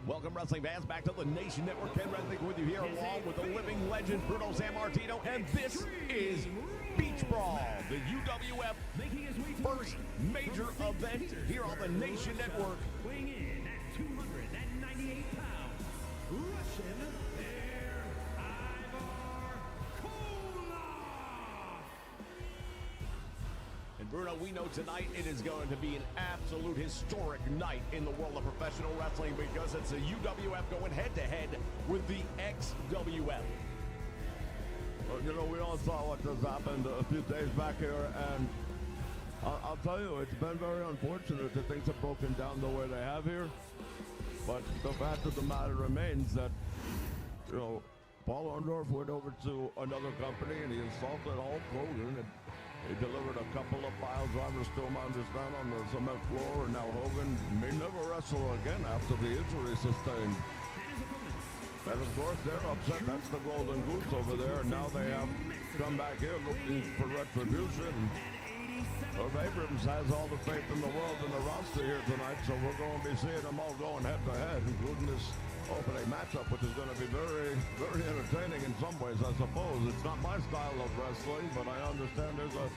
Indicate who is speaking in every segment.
Speaker 1: Welcome, wrestling fans, back to the Nation Network. Ken Resnick with you here, along with the living legend Bruno Sammartino, and this is Beach Brawl, the UWF first major event here on the Nation Network.
Speaker 2: Weighing in at 298 pounds, Russian Air Ivar Koloff.
Speaker 1: And Bruno, we know tonight it is going to be an absolute historic night in the world of professional wrestling because it's the UWF going head-to-head with the XWF.
Speaker 3: Well, you know, we all saw what just happened a few days back here, and I'll tell you, it's been very unfortunate that things have broken down the way they have here. But the fact of the matter remains that, you know, Paul Orndorff went over to another company and he assaulted Hulk Hogan, and he delivered a couple of pile drivers to him, I understand, on the cement floor, and now Hogan may never wrestle again after the injury sustained. And of course, they're upset. That's the Golden Goose over there, and now they have come back here looking for retribution. Herb Abrams has all the faith in the world in the roster here tonight, so we're going to be seeing them all going head-to-head, including this opening matchup, which is going to be very, very entertaining in some ways, I suppose. It's not my style of wrestling, but I understand there's a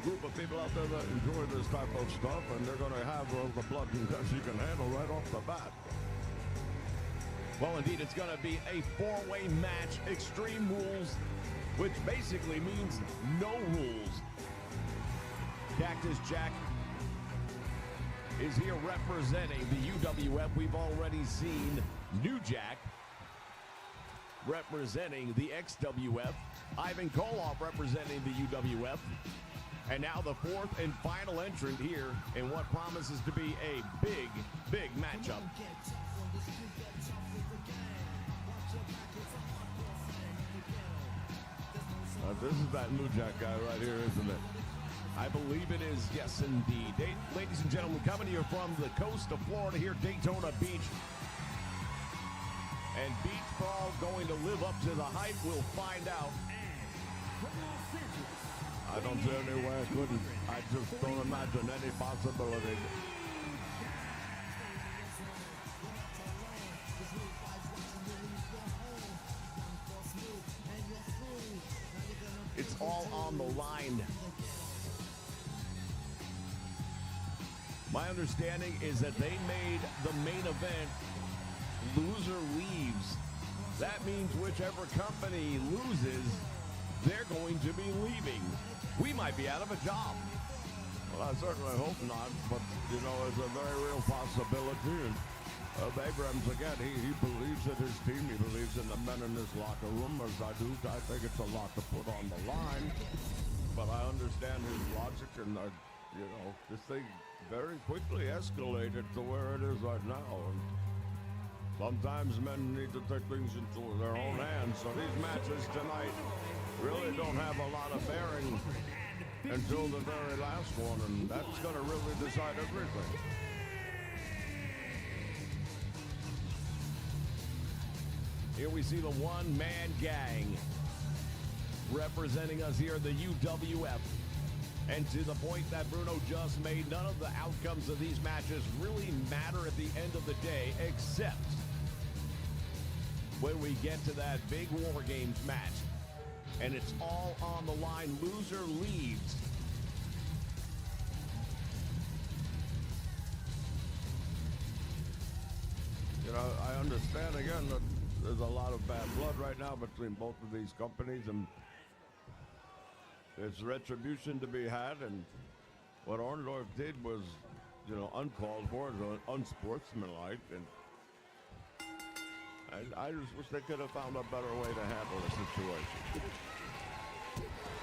Speaker 3: group of people out there that enjoy this type of stuff, and they're going to have the blood and guts you can handle right off the bat.
Speaker 1: Well, indeed, it's going to be a four-way match, Extreme Rules, which basically means no rules. Cactus Jack is here representing the UWF. We've already seen New Jack representing the XWF. Ivan Koloff representing the UWF. And now the fourth and final entrant here in what promises to be a big, big matchup.
Speaker 3: This is that New Jack guy right here, isn't it?
Speaker 1: I believe it is, yes, indeed. Ladies and gentlemen, coming here from the coast of Florida here, Daytona Beach. And Beach Brawl going to live up to the hype. We'll find out.
Speaker 3: I don't see any way I couldn't. I just don't imagine any possibility.
Speaker 1: It's all on the line. My understanding is that they made the main event loser leaves. That means whichever company loses, they're going to be leaving. We might be out of a job.
Speaker 3: Well, I certainly hope not, but, you know, it's a very real possibility. And Abrams, again, he believes in his team. He believes in the men in this locker room, as I do. I think it's a lot to put on the line. But I understand his logic, and, you know, this thing very quickly escalated to where it is right now. And sometimes men need to take things into their own hands. So these matches tonight really don't have a lot of bearing until the very last one, and that's going to really decide everything.
Speaker 1: Here we see the one-man gang representing us here, the UWF. And to the point that Bruno just made, none of the outcomes of these matches really matter at the end of the day, except when we get to that big War Games match. And it's all on the line. Loser leaves.
Speaker 3: You know, I understand, again, that there's a lot of bad blood right now between both of these companies, and there's retribution to be had, and what Orndorff did was, you know, uncalled for, unsportsmanlike, and I just wish they could have found a better way to handle the situation.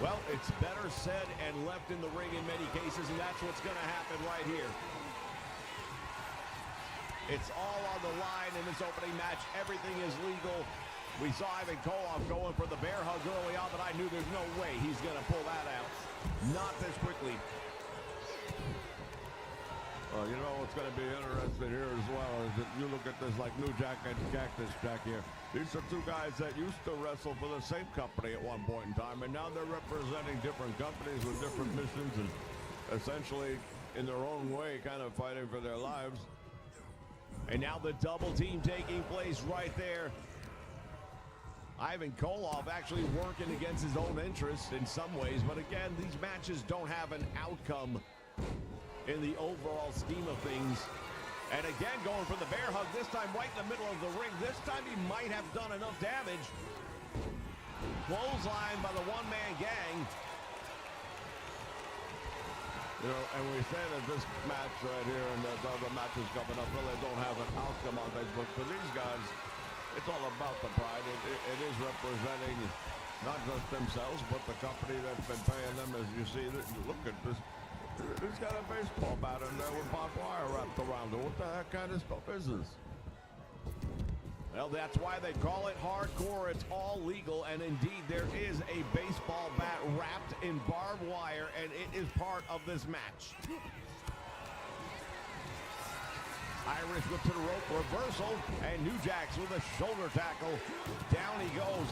Speaker 1: Well, it's better said and left in the ring in many cases, and that's what's going to happen right here. It's all on the line in this opening match. Everything is legal. We saw Ivan Koloff going for the bear hug early on, but I knew there's no way he's going to pull that out. Not this quickly.
Speaker 3: Well, you know what's going to be interesting here as well is that you look at this like New Jack and Cactus Jack here. These are two guys that used to wrestle for the same company at one point in time, and now they're representing different companies with different missions and essentially in their own way kind of fighting for their lives.
Speaker 1: And now the double team taking place right there. Ivan Koloff actually working against his own interests in some ways, but again, these matches don't have an outcome in the overall scheme of things. And again, going for the bear hug, this time right in the middle of the ring. This time he might have done enough damage. Clothesline by the one-man gang.
Speaker 3: You know, and we say that this match right here and the other matches coming up really don't have an outcome on Facebook. For these guys, it's all about the pride. It is representing not just themselves, but the company that's been paying them. As you see, look at this. He's got a baseball bat in there with barbed wire wrapped around it. What the heck kind of stuff is this?
Speaker 1: Well, that's why they call it hardcore. It's all legal, and indeed there is a baseball bat wrapped in barbed wire, and it is part of this match. Irish whip to the rope, reversal, and New Jacks with a shoulder tackle. Down he goes.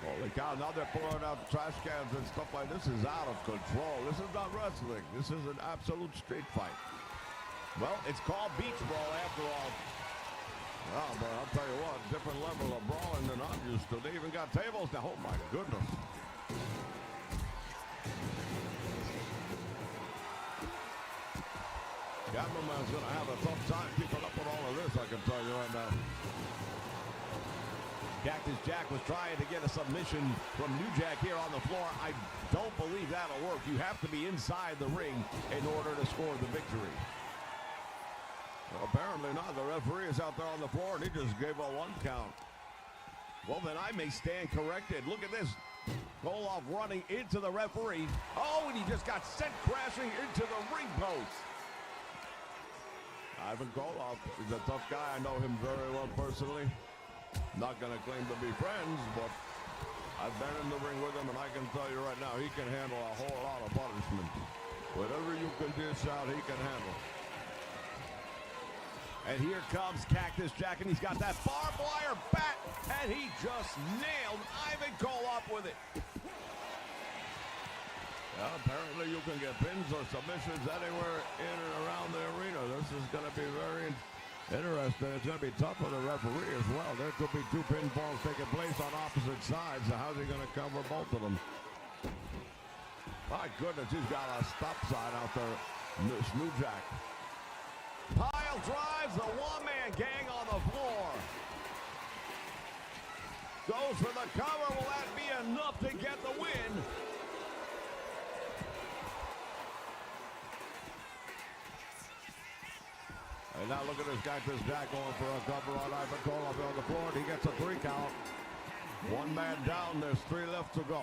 Speaker 3: Holy cow, now they're pouring out trash cans and stuff like this. Is out of control. This is not wrestling. This is an absolute street fight.
Speaker 1: Well, it's called beach brawl after all.
Speaker 3: Oh, but I'll tell you what, different level of brawling than I'm used to. They even got tables now. Oh, my goodness. Cameraman's going to have a tough time keeping up with all of this, I can tell you right now.
Speaker 1: Cactus Jack was trying to get a submission from New Jack here on the floor. I don't believe that'll work. You have to be inside the ring in order to score the victory.
Speaker 3: Well, apparently not. The referee is out there on the floor, and he just gave a 1 count.
Speaker 1: Well, then I may stand corrected. Look at this. Koloff running into the referee. Oh, and he just got sent crashing into the ring post.
Speaker 3: Ivan Koloff is a tough guy. I know him very well personally. Not going to claim to be friends, but I've been in the ring with him, and I can tell you right now, he can handle a whole lot of punishment. Whatever you can dish out, he can handle.
Speaker 1: And here comes Cactus Jack, and he's got that barbed wire bat, and he just nailed Ivan Koloff with it.
Speaker 3: Well, apparently you can get pins or submissions anywhere in and around the arena. This is going to be very interesting. It's going to be tough for the referee as well. There could be 2 pinfalls taking place on opposite sides. So how's he going to cover both of them? My goodness, he's got a stop sign out there. New Jack.
Speaker 1: Pile drives the one-man gang on the floor. Goes for the cover. Will that be enough to get the win?
Speaker 3: And now look at this guy, this Jack going for a cover on Ivan Koloff on the floor, and he gets a 3 count. 1 man down, there's 3 left to go.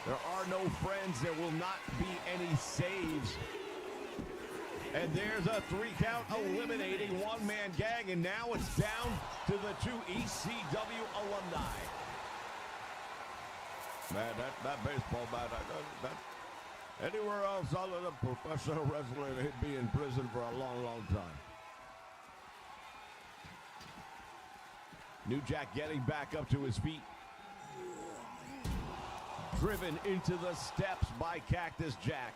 Speaker 1: There are no friends. There will not be any saves. And there's a 3 count eliminating one-man gang, and now it's down to the 2 ECW alumni.
Speaker 3: Man, that baseball bat, that anywhere else other than professional wrestling, he'd be in prison for a long, long time.
Speaker 1: New Jack getting back up to his feet. Driven into the steps by Cactus Jack.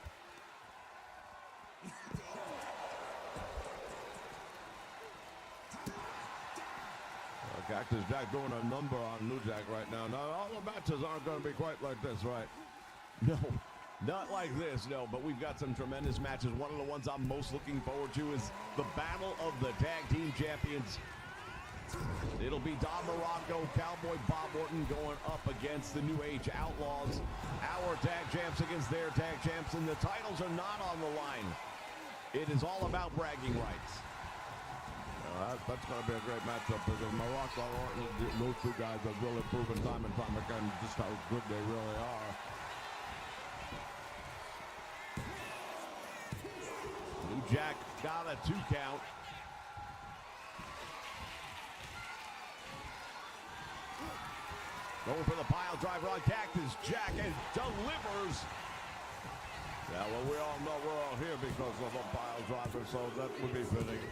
Speaker 3: Cactus Jack doing a number on New Jack right now. Now, all the matches aren't going to be quite like this, right?
Speaker 1: No, not like this, no, but we've got some tremendous matches. One of the ones I'm most looking forward to is the Battle of the Tag Team Champions. It'll be Don Morocco, Cowboy Bob Orton going up against the New Age Outlaws. Our tag champs against their tag champs, and the titles are not on the line. It is all about bragging rights.
Speaker 3: That's going to be a great matchup because Morocco and Orton, those 2 guys have really proven time and time again just how good they really are.
Speaker 1: New Jack got a 2 count. Going for the pile driver on Cactus Jack and delivers.
Speaker 3: Yeah, well, we all know we're all here because of a pile driver, so that would be fitting.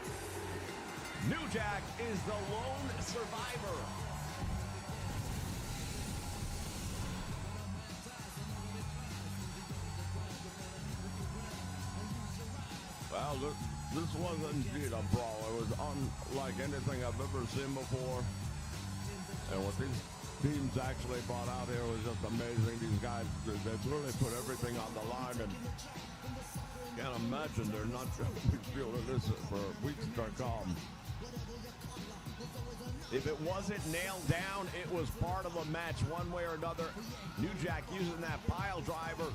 Speaker 1: New Jack is the lone survivor.
Speaker 3: this was indeed a brawl. It was unlike anything I've ever seen before. And what these teams actually brought out here was just amazing. These guys, they've really put everything on the line, and can't imagine they're not going to be feeling this for weeks to come.
Speaker 1: If it wasn't nailed down, it was part of a match one way or another. New Jack using that pile driver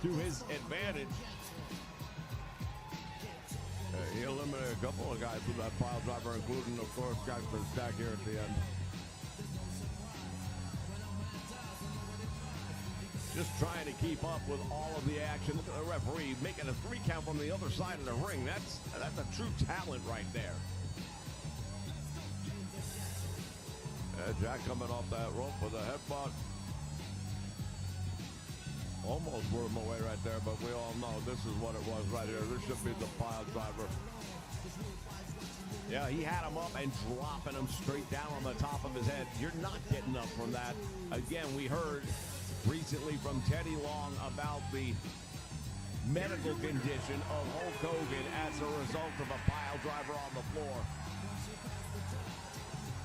Speaker 1: to his advantage.
Speaker 3: He eliminated a couple of guys with that pile driver, including, of course, Gangster Stack here at the end.
Speaker 1: Just trying to keep up with all of the action. Look at the referee making a 3 count from the other side of the ring. That's a true talent right there.
Speaker 3: Jack coming off that rope with a headbutt. Almost blew him away right there, but we all know this is what it was right here. This should be the pile driver.
Speaker 1: Yeah, he had him up and dropping him straight down on the top of his head. You're not getting up from that. Again, we heard recently from Teddy Long about the medical condition of Hulk Hogan as a result of a pile driver on the floor.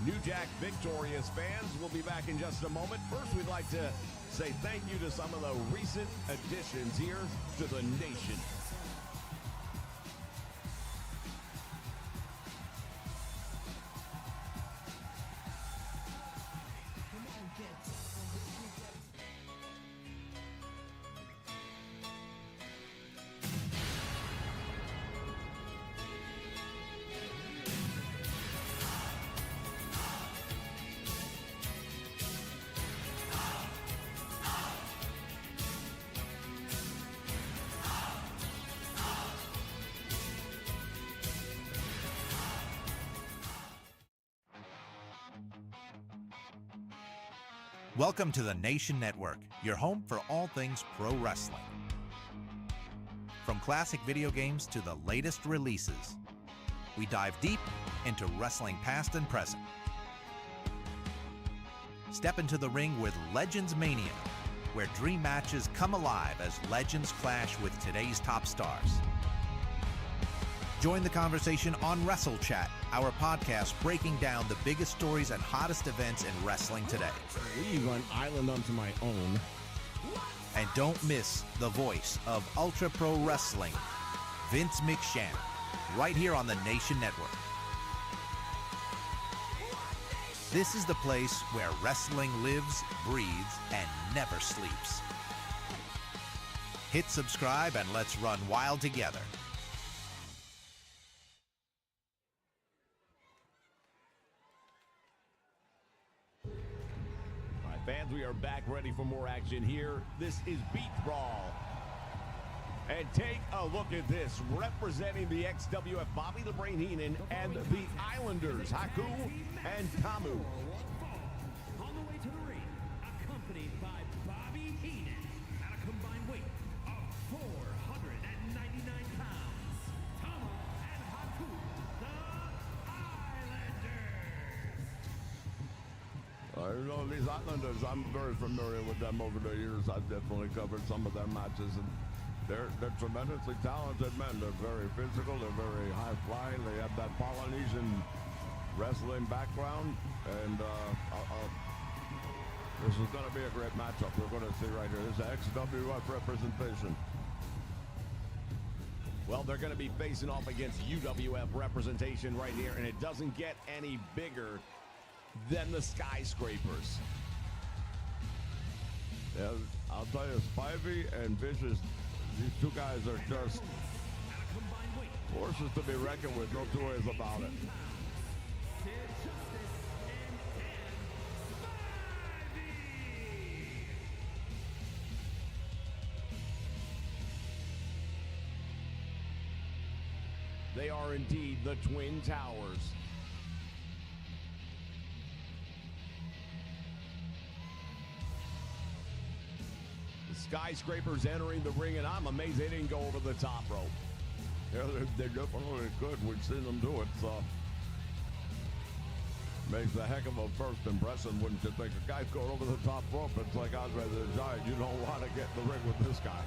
Speaker 1: New Jack victorious fans. We'll be back in just a moment. First, we'd like to say thank you to some of the recent additions here to the nation.
Speaker 4: Welcome to the Nation Network, your home for all things pro wrestling. From classic video games to the latest releases, we dive deep into wrestling past and present. Step into the ring with Legends Mania, where dream matches come alive as legends clash with today's top stars. Join the conversation on Wrestle Chat, our podcast breaking down the biggest stories and hottest events in wrestling today.
Speaker 5: Leave an island unto my own.
Speaker 4: And don't miss the voice of Ultra Pro Wrestling, Vince McShane, right here on the Nation Network. This is the place where wrestling lives, breathes, and never sleeps. Hit subscribe and let's run wild together.
Speaker 1: Fans, we are back ready for more action here. This is Beat Brawl. And take a look at this. Representing the XWF, Bobby the Brain Heenan and the Islanders, Haku and Tamu.
Speaker 2: On the way to the ring, accompanied by Bobby Heenan at a combined weight of 499 pounds. Tamu and Haku, the Islanders.
Speaker 3: You know, these Islanders, I'm very familiar with them over the years. I've definitely covered some of their matches, and they're tremendously talented men. They're very physical. They're very high flying. They have that Polynesian wrestling background, and this is going to be a great matchup. We're going to see right here. This is XWF representation.
Speaker 1: Well, they're going to be facing off against UWF representation right here, and it doesn't get any bigger than the Skyscrapers.
Speaker 3: Yeah, I'll tell you, Spivey and Vicious, these two guys are just forces to be reckoned with, no two ways about it.
Speaker 1: They are indeed the Twin Towers. Skyscrapers entering the ring, and I'm amazed they didn't go over the top rope.
Speaker 3: Yeah, they definitely could. We've seen them do it, so. Makes a heck of a first impression, wouldn't you think? A guy's going over the top rope, it's like Andre the Giant. You don't want to get in the ring with this guy.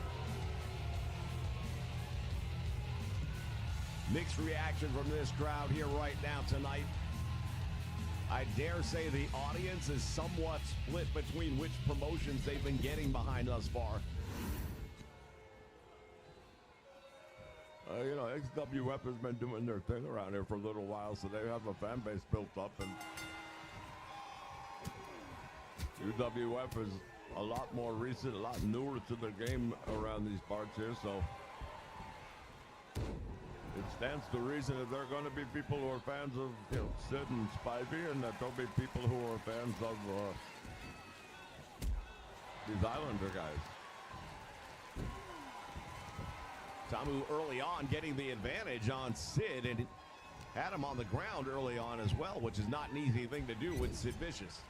Speaker 1: Mixed reaction from this crowd here right now tonight. I dare say the audience is somewhat split between which promotions they've been getting behind thus far.
Speaker 3: You know, XWF has been doing their thing around here for a little while, so they have a fan base built up, and UWF is a lot more recent, a lot newer to the game around these parts here, so it stands to reason that there are going to be people who are fans of, you know, Sid and Spivey, and that there'll be people who are fans of these Islander guys.
Speaker 1: Tamu early on getting the advantage on Sid, and had him on the ground early on as well, which is not an easy thing to do with Sid Vicious.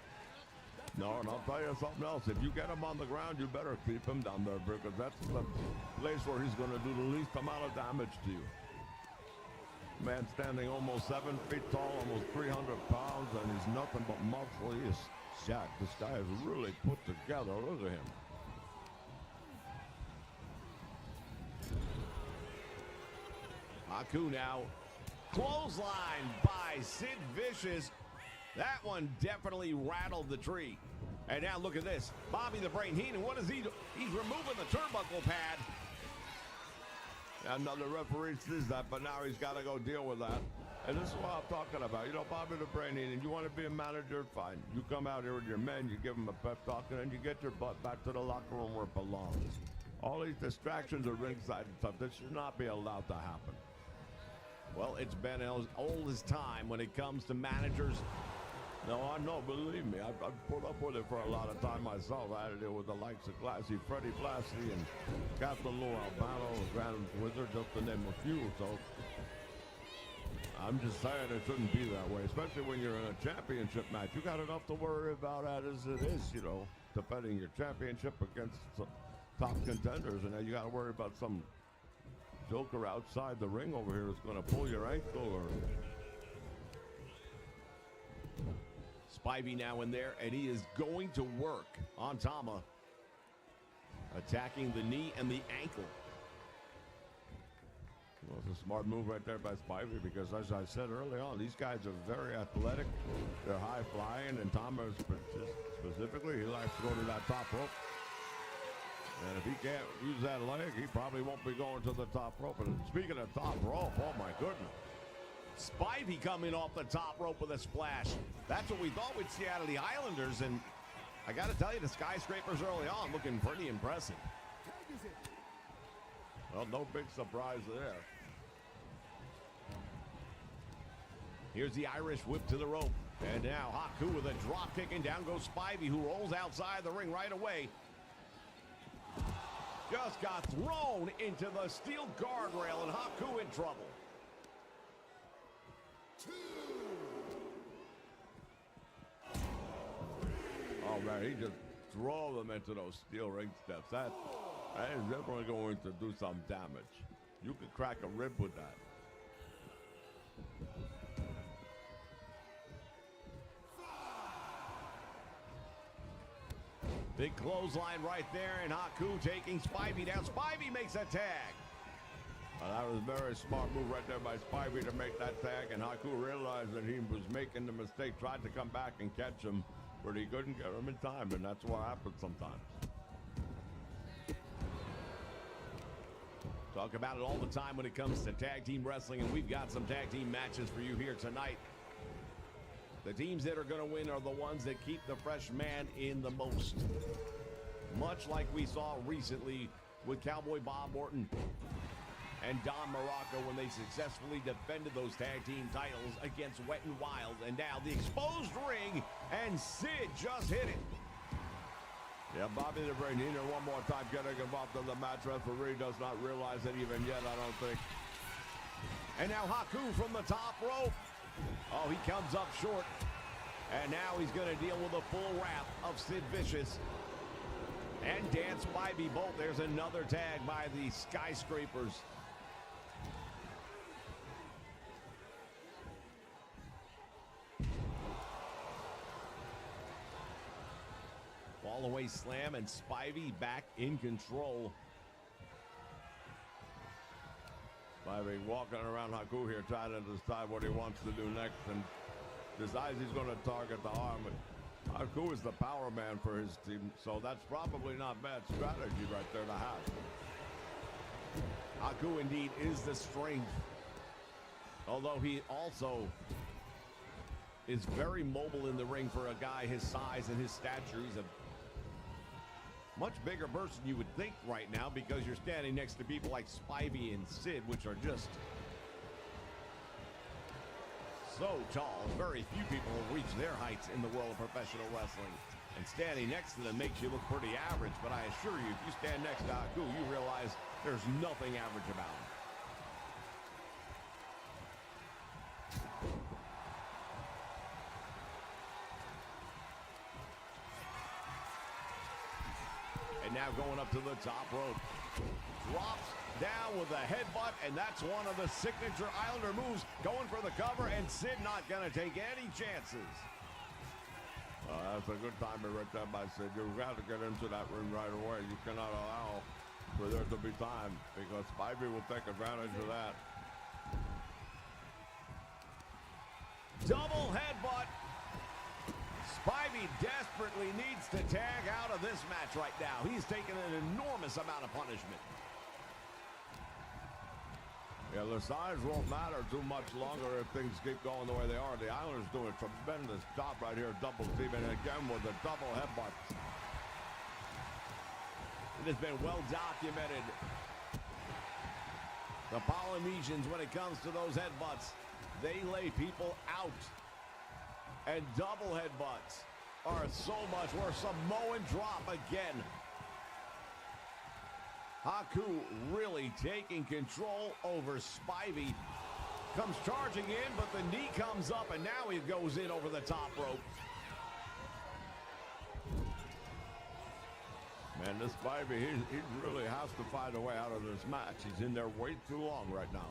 Speaker 3: No, and I'll tell you something else. If you get him on the ground, you better keep him down there, because that's the place where he's going to do the least amount of damage to you. Man standing almost 7 feet tall, almost 300 pounds, and he's nothing but muscle. He is jacked. This guy is really put together. Look at him.
Speaker 1: Haku now. Clothesline by Sid Vicious. That one definitely rattled the tree. And now look at this. Bobby the Brain Heenan, what does he do? He's removing the turnbuckle pad.
Speaker 3: Another referee sees that, but now he's got to go deal with that. And this is what I'm talking about. You know, Bobby the Brain Heenan, you want to be a manager, fine. You come out here with your men, you give them a pep talk, and then you get your butt back to the locker room where it belongs. All these distractions are ringside and stuff. This should not be allowed to happen.
Speaker 1: Well, it's been as old as time when it comes to managers.
Speaker 3: No, I know, believe me. I've put up with it for a lot of time myself. I had to deal with the likes of Classy Freddie Blassie and Captain Lou Albano and Grand Wizard, just to name a few. So I'm just saying it shouldn't be that way, especially when you're in a championship match. You got enough to worry about as it is, you know, defending your championship against top contenders, and then you got to worry about some joker outside the ring over here is going to pull your ankle. Or
Speaker 1: Spivey now in there, and he is going to work on Tama, attacking the knee and the ankle.
Speaker 3: Well, it's a smart move right there by Spivey, because as I said early on, these guys are very athletic. They're high flying, and Tama specifically, he likes to go to that top rope. And if he can't use that leg, he probably won't be going to the top rope. And speaking of top rope, oh my goodness.
Speaker 1: Spivey coming off the top rope with a splash. That's what we thought we'd see out of the Islanders, and I got to tell you, the Skyscrapers early on looking pretty impressive.
Speaker 3: Well, no big surprise there.
Speaker 1: Here's the Irish whip to the rope. And now Haku with a drop kick, and down goes Spivey, who rolls outside the ring right away. Just got thrown into the steel guardrail, and Haku in trouble.
Speaker 3: Oh man, he just drove them into those steel ring steps. That is definitely going to do some damage. You could crack a rib with that.
Speaker 1: Big clothesline right there, and Haku taking Spivey down. Spivey makes a tag.
Speaker 3: That was a very smart move right there by Spivey to make that tag, and Haku realized that he was making the mistake, tried to come back and catch him, but he couldn't get him in time, and that's what happens sometimes.
Speaker 1: Talk about it all the time when it comes to tag team wrestling, and we've got some tag team matches for you here tonight. The teams that are going to win are the ones that keep the fresh man in the most. Much like we saw recently with Cowboy Bob Orton and Don Morocco when they successfully defended those tag team titles against Wet and Wild. And now the exposed ring, and Sid just hit it.
Speaker 3: Yeah, Bobby the Brain Heenan one more time getting involved in the match. Referee does not realize it even yet, I don't think.
Speaker 1: And now Haku from the top rope. Oh, he comes up short. And now he's going to deal with the full wrath of Sid Vicious and Dan Spivey both. There's another tag by the Skyscrapers. Fall away slam, and Spivey back in control.
Speaker 3: Spivey walking around Haku here trying to decide what he wants to do next and decides he's going to target the arm. Haku is the power man for his team, so that's probably not bad strategy right there to have.
Speaker 1: Haku indeed is the strength, although he also is very mobile in the ring for a guy his size and his stature. He's a much bigger person you would think right now because you're standing next to people like Spivey and Sid, which are just so tall. Very few people will reach their heights in the world of professional wrestling. And standing next to them makes you look pretty average, but I assure you, if you stand next to Haku, you realize there's nothing average about him. And now going up to the top rope. Drops down with a headbutt, and that's one of the signature Islander moves. Going for the cover, and Sid not going to take any chances.
Speaker 3: That's a good timer right there by Sid. You've got to get into that ring right away. You cannot allow for there to be time because Spivey will take advantage of that.
Speaker 1: Double headbutt. Spivey desperately needs to tag out of this match right now. He's taken an enormous amount of punishment.
Speaker 3: Yeah, the size won't matter too much longer if things keep going the way they are. The Islanders doing a tremendous job right here, double teaming again with the double headbutt.
Speaker 1: It has been well documented. The Polynesians, when it comes to those headbutts, they lay people out. And double headbutts are so much worse. Samoan drop again. Haku really taking control over Spivey. Comes charging in, but the knee comes up, and now he goes in over the top rope.
Speaker 3: Man, this Spivey, he really has to find a way out of this match. He's in there way too long right now.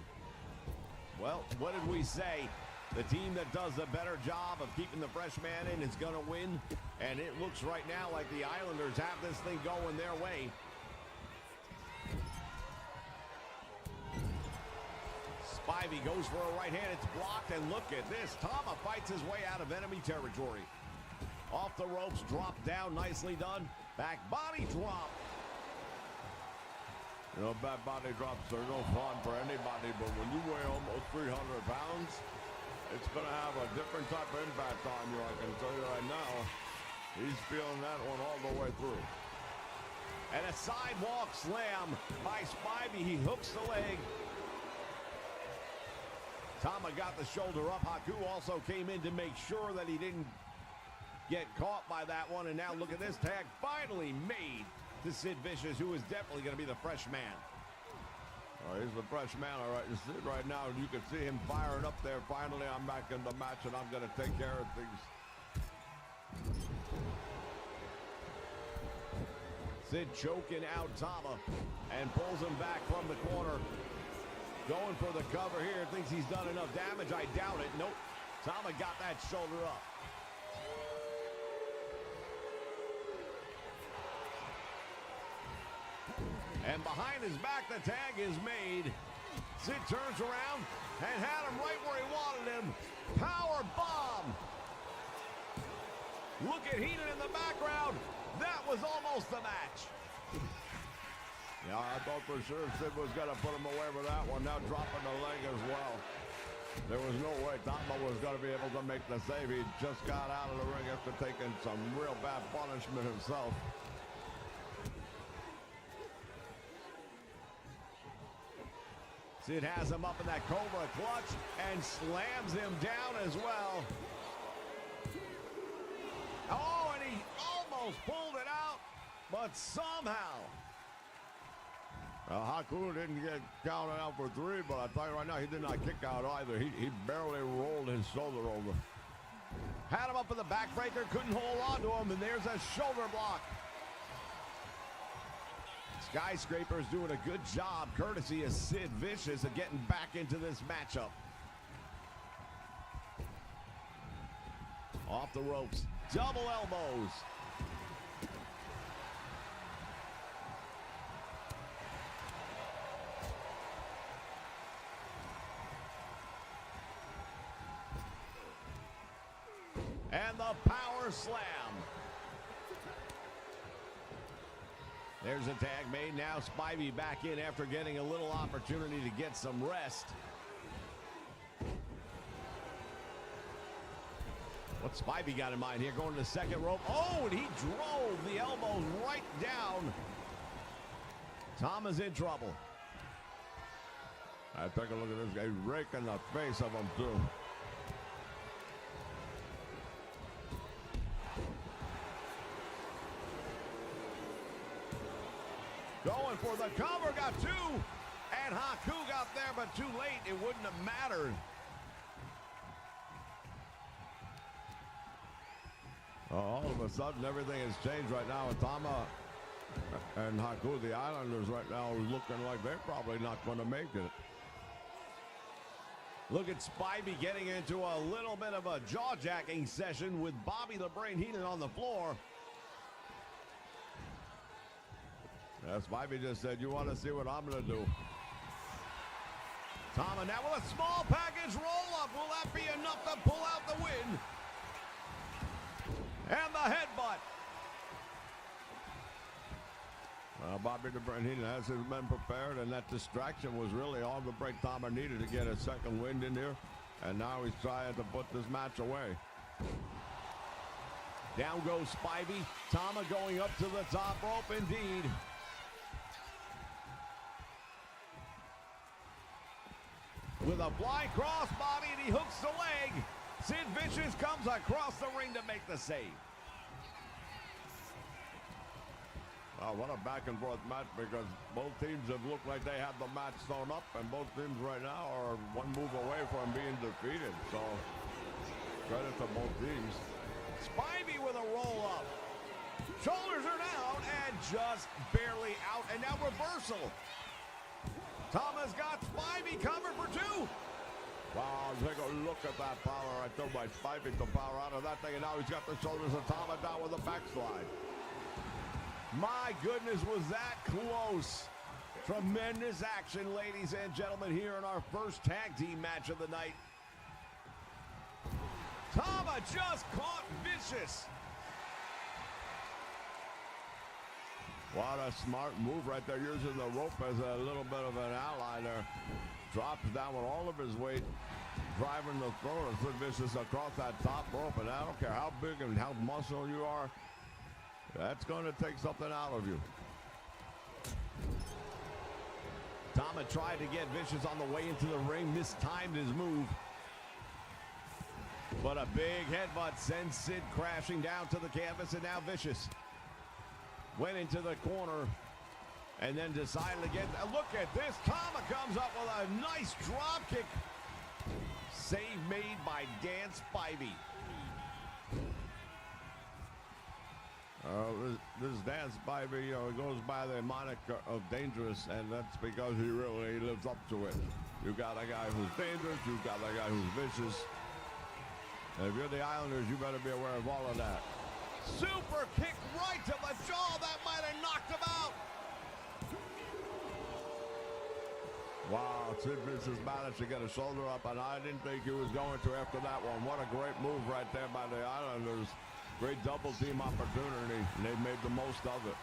Speaker 1: Well, what did we say? The team that does a better job of keeping the fresh man in is going to win. And it looks right now like the Islanders have this thing going their way. Spivey goes for a right hand. It's blocked, and look at this. Tama fights his way out of enemy territory. Off the ropes, dropped down, nicely done. Back body drop.
Speaker 3: You know, bad body drops are no fun for anybody, but when you weigh almost 300 pounds, it's going to have a different type of impact on you, I can tell you right now. He's feeling that one all the way through.
Speaker 1: And a sidewalk slam by Spivey. He hooks the leg. Tama got the shoulder up. Haku also came in to make sure that he didn't get caught by that one. And now look at this tag finally made to Sid Vicious, who is definitely going to be the fresh man.
Speaker 3: He's the fresh man, all right. You see it right now. You can see him firing up there. Finally, I'm back in the match, and I'm going to take care of things.
Speaker 1: Sid choking out Tama and pulls him back from the corner. Going for the cover here. Thinks he's done enough damage. I doubt it. Nope. Tama got that shoulder up. And behind his back, the tag is made. Sid turns around and had him right where he wanted him. Power bomb. Look at Heenan in the background. That was almost the match.
Speaker 3: Yeah, I thought for sure Sid was going to put him away with that one. Now dropping the leg as well. There was no way Tama was going to be able to make the save. He just got out of the ring after taking some real bad punishment himself.
Speaker 1: Sid has him up in that Cobra clutch and slams him down as well. Oh, and he almost pulled it out, but somehow.
Speaker 3: Haku didn't get counted out for 3, but I tell you right now, he did not kick out either. He barely rolled his shoulder over.
Speaker 1: Had him up for the backbreaker, couldn't hold on to him, and there's a shoulder block. Skyscraper's doing a good job, courtesy of Sid Vicious, of getting back into this matchup. Off the ropes, double elbows. the power slam. There's a tag made. Now Spivey back in after getting a little opportunity to get some rest. What Spivey got in mind here, going to the second rope. Oh, and he drove the elbows right down. Tama's in trouble.
Speaker 3: I take a look at this guy raking the face of him, too.
Speaker 1: Going for the cover, got two. And Haku got there, but too late. It wouldn't have mattered.
Speaker 3: All of a sudden, everything has changed right now. And Tama and Haku, the Islanders, right now are looking like they're probably not going to make it.
Speaker 1: Look at Spivey getting into a little bit of a jaw-jacking session with Bobby the Brain Heenan on the floor.
Speaker 3: Spivey just said, you want to see what I'm going to do.
Speaker 1: Tama now with a small package roll-up. Will that be enough to pull out the win? And the headbutt.
Speaker 3: Bobby the Brain Heenan has his men prepared, and that distraction was really all the break Tama needed to get a second wind in here. And now he's trying to put this match away.
Speaker 1: Down goes Spivey. Tama going up to the top rope indeed. With a flying crossbody, and he hooks the leg. Sid Vicious comes across the ring to make the save.
Speaker 3: What a back and forth match, because both teams have looked like they have the match sewn up, and both teams right now are one move away from being defeated. So credit to both teams.
Speaker 1: Spivey with a roll up. Shoulders are down and just barely out, and now reversal. Tama's got Spivey covered for two.
Speaker 3: Wow, take a look at that power right there by Spivey, the power out of that thing, and now he's got the shoulders of Tama down with a backslide.
Speaker 1: My goodness, was that close. Tremendous action, ladies and gentlemen, here in our first tag team match of the night. Tama just caught Vicious.
Speaker 3: What a smart move right there, using the rope as a little bit of an ally there. Drops down with all of his weight, driving the throat of Sid Vicious across that top rope. And I don't care how big and how muscle you are, that's going to take something out of you.
Speaker 1: Tama tried to get Vicious on the way into the ring, mistimed his move. But a big headbutt sends Sid crashing down to the canvas, and now Vicious went into the corner and then decided to get, look at this, Tama comes up with a nice drop kick. Save made by Dan Spivey.
Speaker 3: This Dan Spivey, goes by the moniker of dangerous, and that's because he really lives up to it. You got a guy who's dangerous, you got a guy who's vicious. And if you're the Islanders, you better be aware of all of that.
Speaker 1: Super kick right to the jaw. That might have knocked him out.
Speaker 3: Wow, Sid Vicious managed to get a shoulder up, and I didn't think he was going to after that one. What a great move right there by the Islanders. Great double team opportunity, and they made the most of it.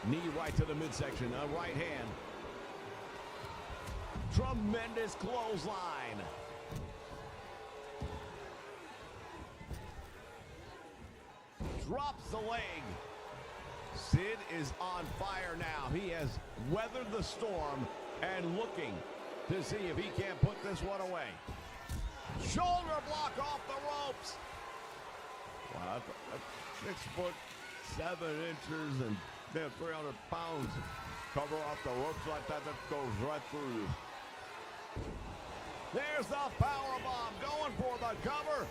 Speaker 1: Knee right to the midsection, a right hand. Tremendous clothesline. Drops the leg. Sid is on fire now. He has weathered the storm and looking to see if he can't put this one away. Shoulder block off the ropes.
Speaker 3: Wow, that's 6'7" and 300 pounds. Cover off the ropes like that, that goes right through you.
Speaker 1: There's the powerbomb, going for the cover.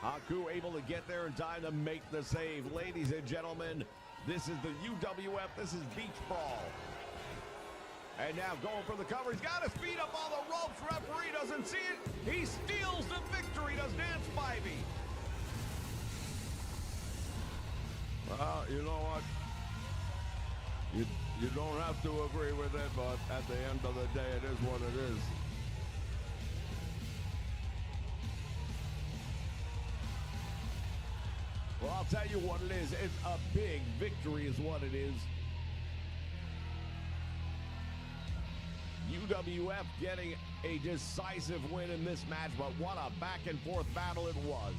Speaker 1: Haku able to get there in time to make the save. Ladies and gentlemen, this is the UWF, this is Beach Brawl. And now going for the cover. He's got his feet up on the ropes. Referee doesn't see it. He steals the victory, does Dan Spivey.
Speaker 3: Well, you know what? You You don't have to agree with it, but at the end of the day, it is what it is.
Speaker 1: Well, I'll tell you what it is. It's a big victory is what it is. UWF getting a decisive win in this match, but what a back-and-forth battle it was.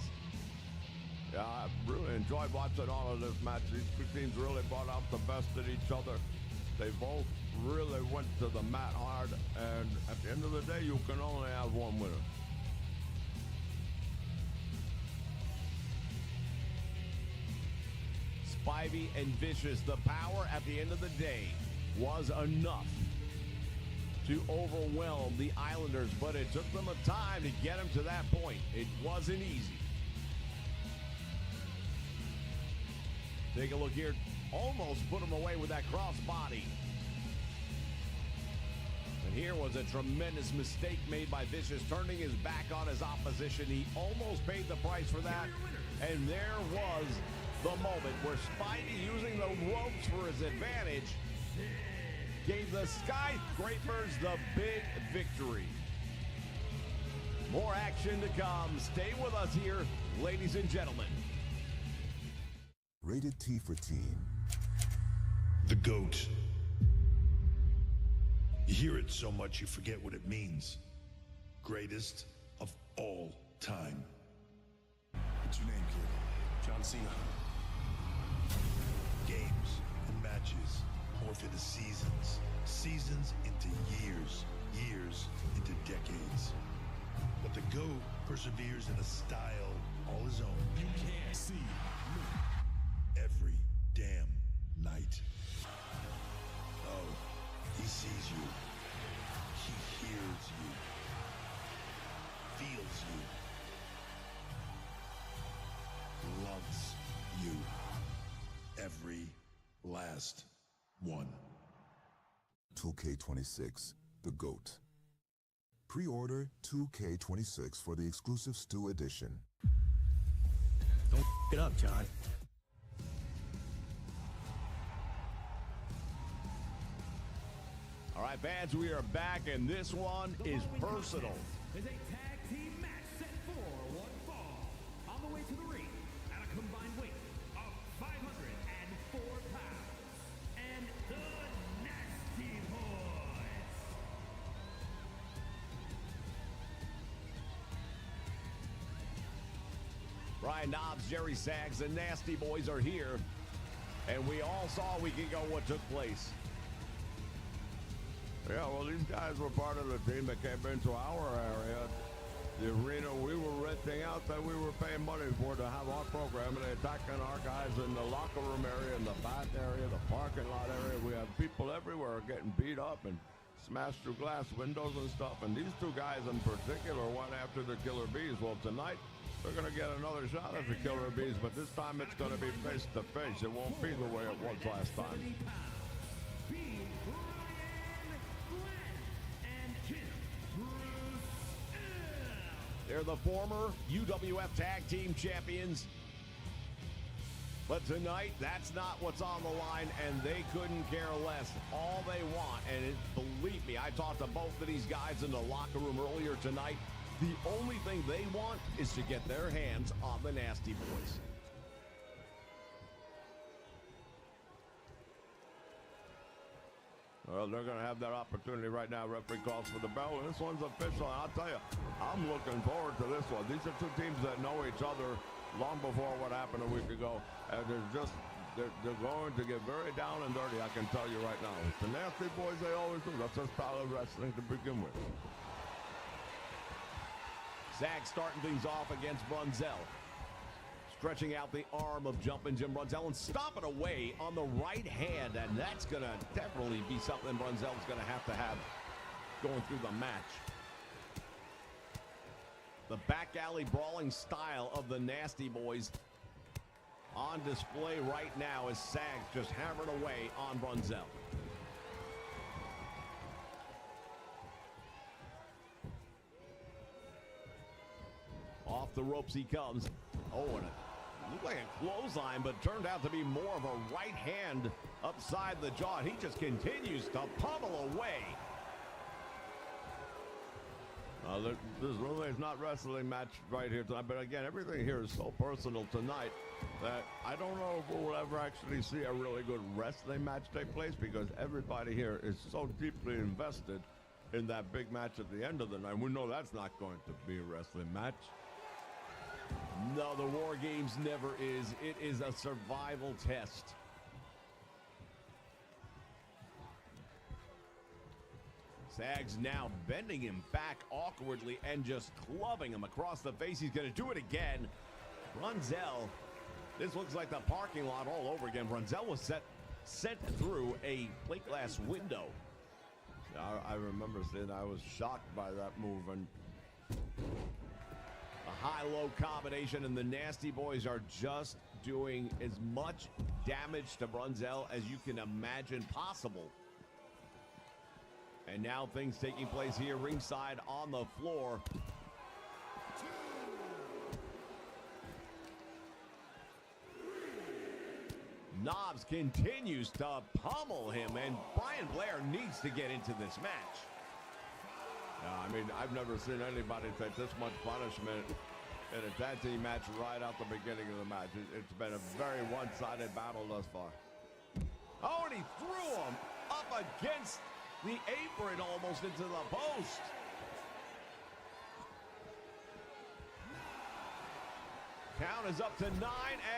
Speaker 3: Yeah, I really enjoyed watching all of this match. These two teams really brought out the best in each other. They both really went to the mat hard, and at the end of the day, you can only have one winner.
Speaker 1: Spivey and Vicious, the power at the end of the day was enough to overwhelm the Islanders, but it took them a time to get them to that point. It wasn't easy. Take a look here. Almost put him away with that crossbody. And here was a tremendous mistake made by Vicious, turning his back on his opposition. He almost paid the price for that. And there was the moment where Spidey, using the ropes for his advantage, gave the Skyscrapers the big victory. More action to come. Stay with us here, ladies and gentlemen.
Speaker 6: Rated T for Teen.
Speaker 7: The GOAT. You hear it so much you forget what it means. Greatest of all time.
Speaker 6: What's your name, kid?
Speaker 8: John Cena.
Speaker 7: Games and matches morph into seasons. Seasons into years. Years into decades. But the GOAT perseveres in a style all his own.
Speaker 8: You can't see me.
Speaker 7: Every damn night. Oh, he sees you. He hears you. Feels you. Loves you. Every last one.
Speaker 6: 2K26, the GOAT. Pre-order 2K26 for the exclusive Stew Edition.
Speaker 8: Don't f it up, John.
Speaker 1: All right, fans, we are back, and this one is personal.
Speaker 2: Is a tag team match set for one fall. On the way to the ring at a combined weight of 504 pounds. And the Nasty Boys.
Speaker 1: Ryan Knobs, Jerry Sags, the Nasty Boys are here. And we all saw a week ago what took place.
Speaker 3: Yeah, well, these guys were part of the team that came into our area. The arena we were renting out that we were paying money for to have our program, and they attacking our guys in the locker room area, in the back area, the parking lot area. We had people everywhere getting beat up and smashed through glass windows and stuff. And these two guys in particular went after the Killer Bees. Well, tonight they're going to get another shot at the Killer Bees, but this time it's going to be face to face. It won't be the way it was last time.
Speaker 1: They're the former UWF Tag Team Champions. But tonight, that's not what's on the line, and they couldn't care less. All they want, and believe me, I talked to both of these guys in the locker room earlier tonight. The only thing they want is to get their hands on the Nasty Boys.
Speaker 3: Well, they're going to have that opportunity right now. Referee calls for the bell, and this one's official. And I'll tell you, I'm looking forward to this one. These are two teams that know each other long before what happened a week ago. And they're going to get very down and dirty, I can tell you right now. It's the Nasty Boys, they always do. That's their style of wrestling to begin with.
Speaker 1: Zag starting things off against Brunzell. Stretching out the arm of Jumpin' Jim Brunzell and stomping away on the right hand. And that's going to definitely be something Brunzell's going to have going through the match. The back alley brawling style of the Nasty Boys on display right now as Sags just hammered away on Brunzell. Off the ropes he comes. Oh, and it looked like a clothesline, but turned out to be more of a right hand upside the jaw. He just continues to pummel away.
Speaker 3: This really is not wrestling match right here tonight, but again, everything here is so personal tonight that I don't know if we'll ever actually see a really good wrestling match take place, because everybody here is so deeply invested in that big match at the end of the night. We know that's not going to be a wrestling match.
Speaker 1: No, the War Games never is. It is a survival test. Sags now bending him back awkwardly and just clubbing him across the face. He's going to do it again. Brunzell, this looks like the parking lot all over again. Brunzell was sent through a plate glass window.
Speaker 3: I remember saying I was shocked by that move, and
Speaker 1: a high-low combination, and the Nasty Boys are just doing as much damage to Brunzell as you can imagine possible. And now things taking place here ringside on the floor. Knobs continues to pummel him, and Brian Blair needs to get into this match.
Speaker 3: I mean, I've never seen anybody take this much punishment in a tag team match right out the beginning of the match. It's been a very one-sided battle thus far.
Speaker 1: Oh, and he threw him up against the apron almost into the post. Count is up to 9,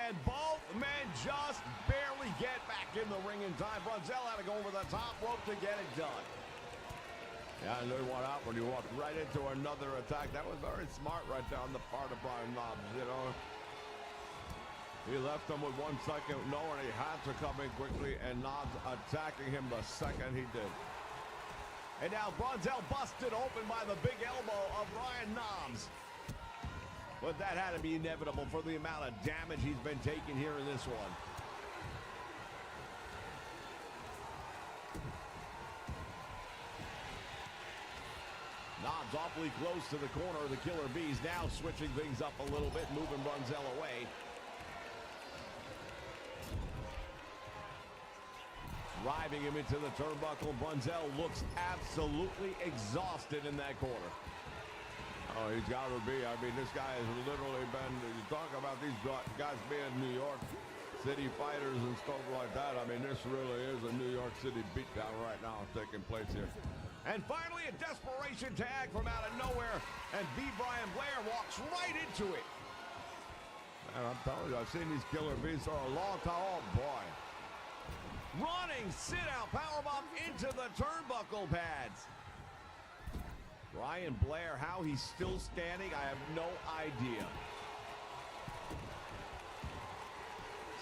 Speaker 1: and both men just barely get back in the ring in time. Brunzell had to go over the top rope to get it done.
Speaker 3: Yeah, and then what happened? You walked right into another attack. That was very smart right there on the part of Brian Knobs, you know. He left him with 1 second, knowing he had to come in quickly, and Knobs attacking him the second he did.
Speaker 1: And now Brunzell busted open by the big elbow of Brian Knobs. But that had to be inevitable for the amount of damage he's been taking here in this one. Knobs awfully close to the corner of the Killer Bees, now switching things up a little bit, moving Brunzell away. Driving him into the turnbuckle. Brunzell looks absolutely exhausted in that corner.
Speaker 3: Oh, he's got to be. I mean, this guy has literally been, you talk about these guys being New York City fighters and stuff like that. I mean, this really is a New York City beatdown right now taking place here.
Speaker 1: And finally, a desperation tag from out of nowhere, and B. Brian Blair walks right into it.
Speaker 3: Man, I'm telling you, I've seen these Killer Bees for a long time. Oh, boy.
Speaker 1: Running sit-out powerbomb into the turnbuckle pads. Brian Blair, how he's still standing, I have no idea.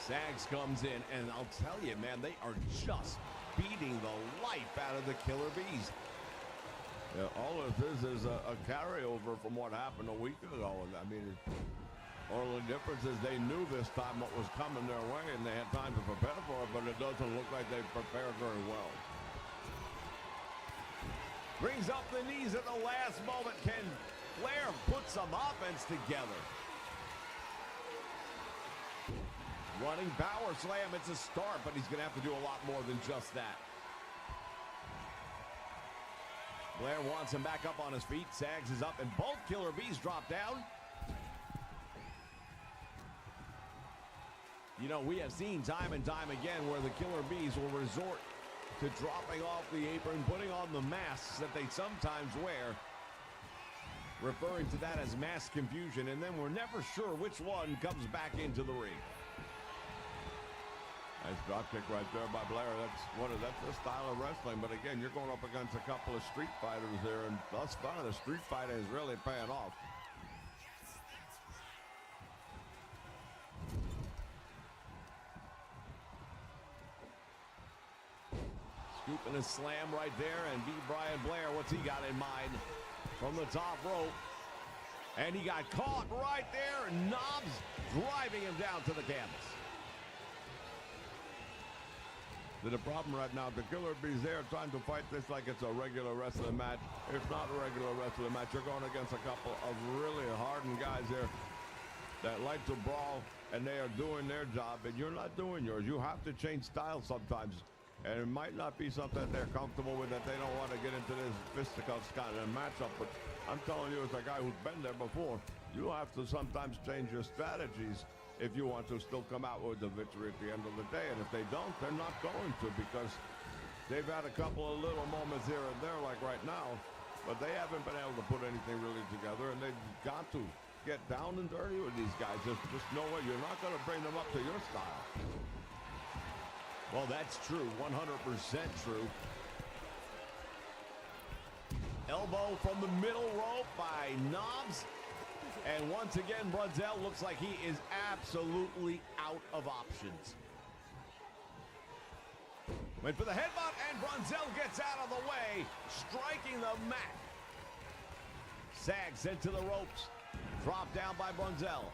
Speaker 1: Sags comes in, and I'll tell you, man, they are just beating the life out of the Killer Bees.
Speaker 3: Yeah, all of this is a carryover from what happened a week ago. I mean, only difference is they knew this time what was coming their way, and they had time to prepare for it, but it doesn't look like they prepared very well.
Speaker 1: Brings up the knees at the last moment. Can Blair put some offense together? Running power slam, it's a start, but he's going to have to do a lot more than just that. Blair wants him back up on his feet. Sags is up, and both Killer Bees drop down. You know, we have seen time and time again where the Killer Bees will resort to dropping off the apron, putting on the masks that they sometimes wear, referring to that as mass confusion, and then we're never sure which one comes back into the ring.
Speaker 3: Nice drop kick right there by Blair. That's the style of wrestling. But again, you're going up against a couple of street fighters here, and thus far the street fighter is really paying off.
Speaker 1: Scoop and a slam right there, and B. Brian Blair, what's he got in mind? From the top rope. And he got caught right there, and Knobs driving him down to the canvas.
Speaker 3: The problem right now, the Killer Bees there trying to fight this like it's a regular wrestling match. It's not a regular wrestling match. You're going against a couple of really hardened guys here. that like to brawl, and they are doing their job, and you're not doing yours. You have to change styles sometimes, and it might not be something they're comfortable with, that they don't want to get into this fisticuffs kind of matchup. But I'm telling you, as a guy who's been there before, you have to sometimes change your strategies if you want to still come out with the victory at the end of the day. And if they don't, they're not going to, because they've had a couple of little moments here and there, like right now, but they haven't been able to put anything really together, and they've got to get down and dirty with these guys. Just know what, you're not going to bring them up to your style.
Speaker 1: Well, that's true, 100% true. Elbow from the middle rope by Knobs. And once again, Brunzell looks like he is absolutely out of options. Went for the headbutt, and Brunzell gets out of the way, striking the mat. Sag sent to the ropes. Dropped down by Brunzell.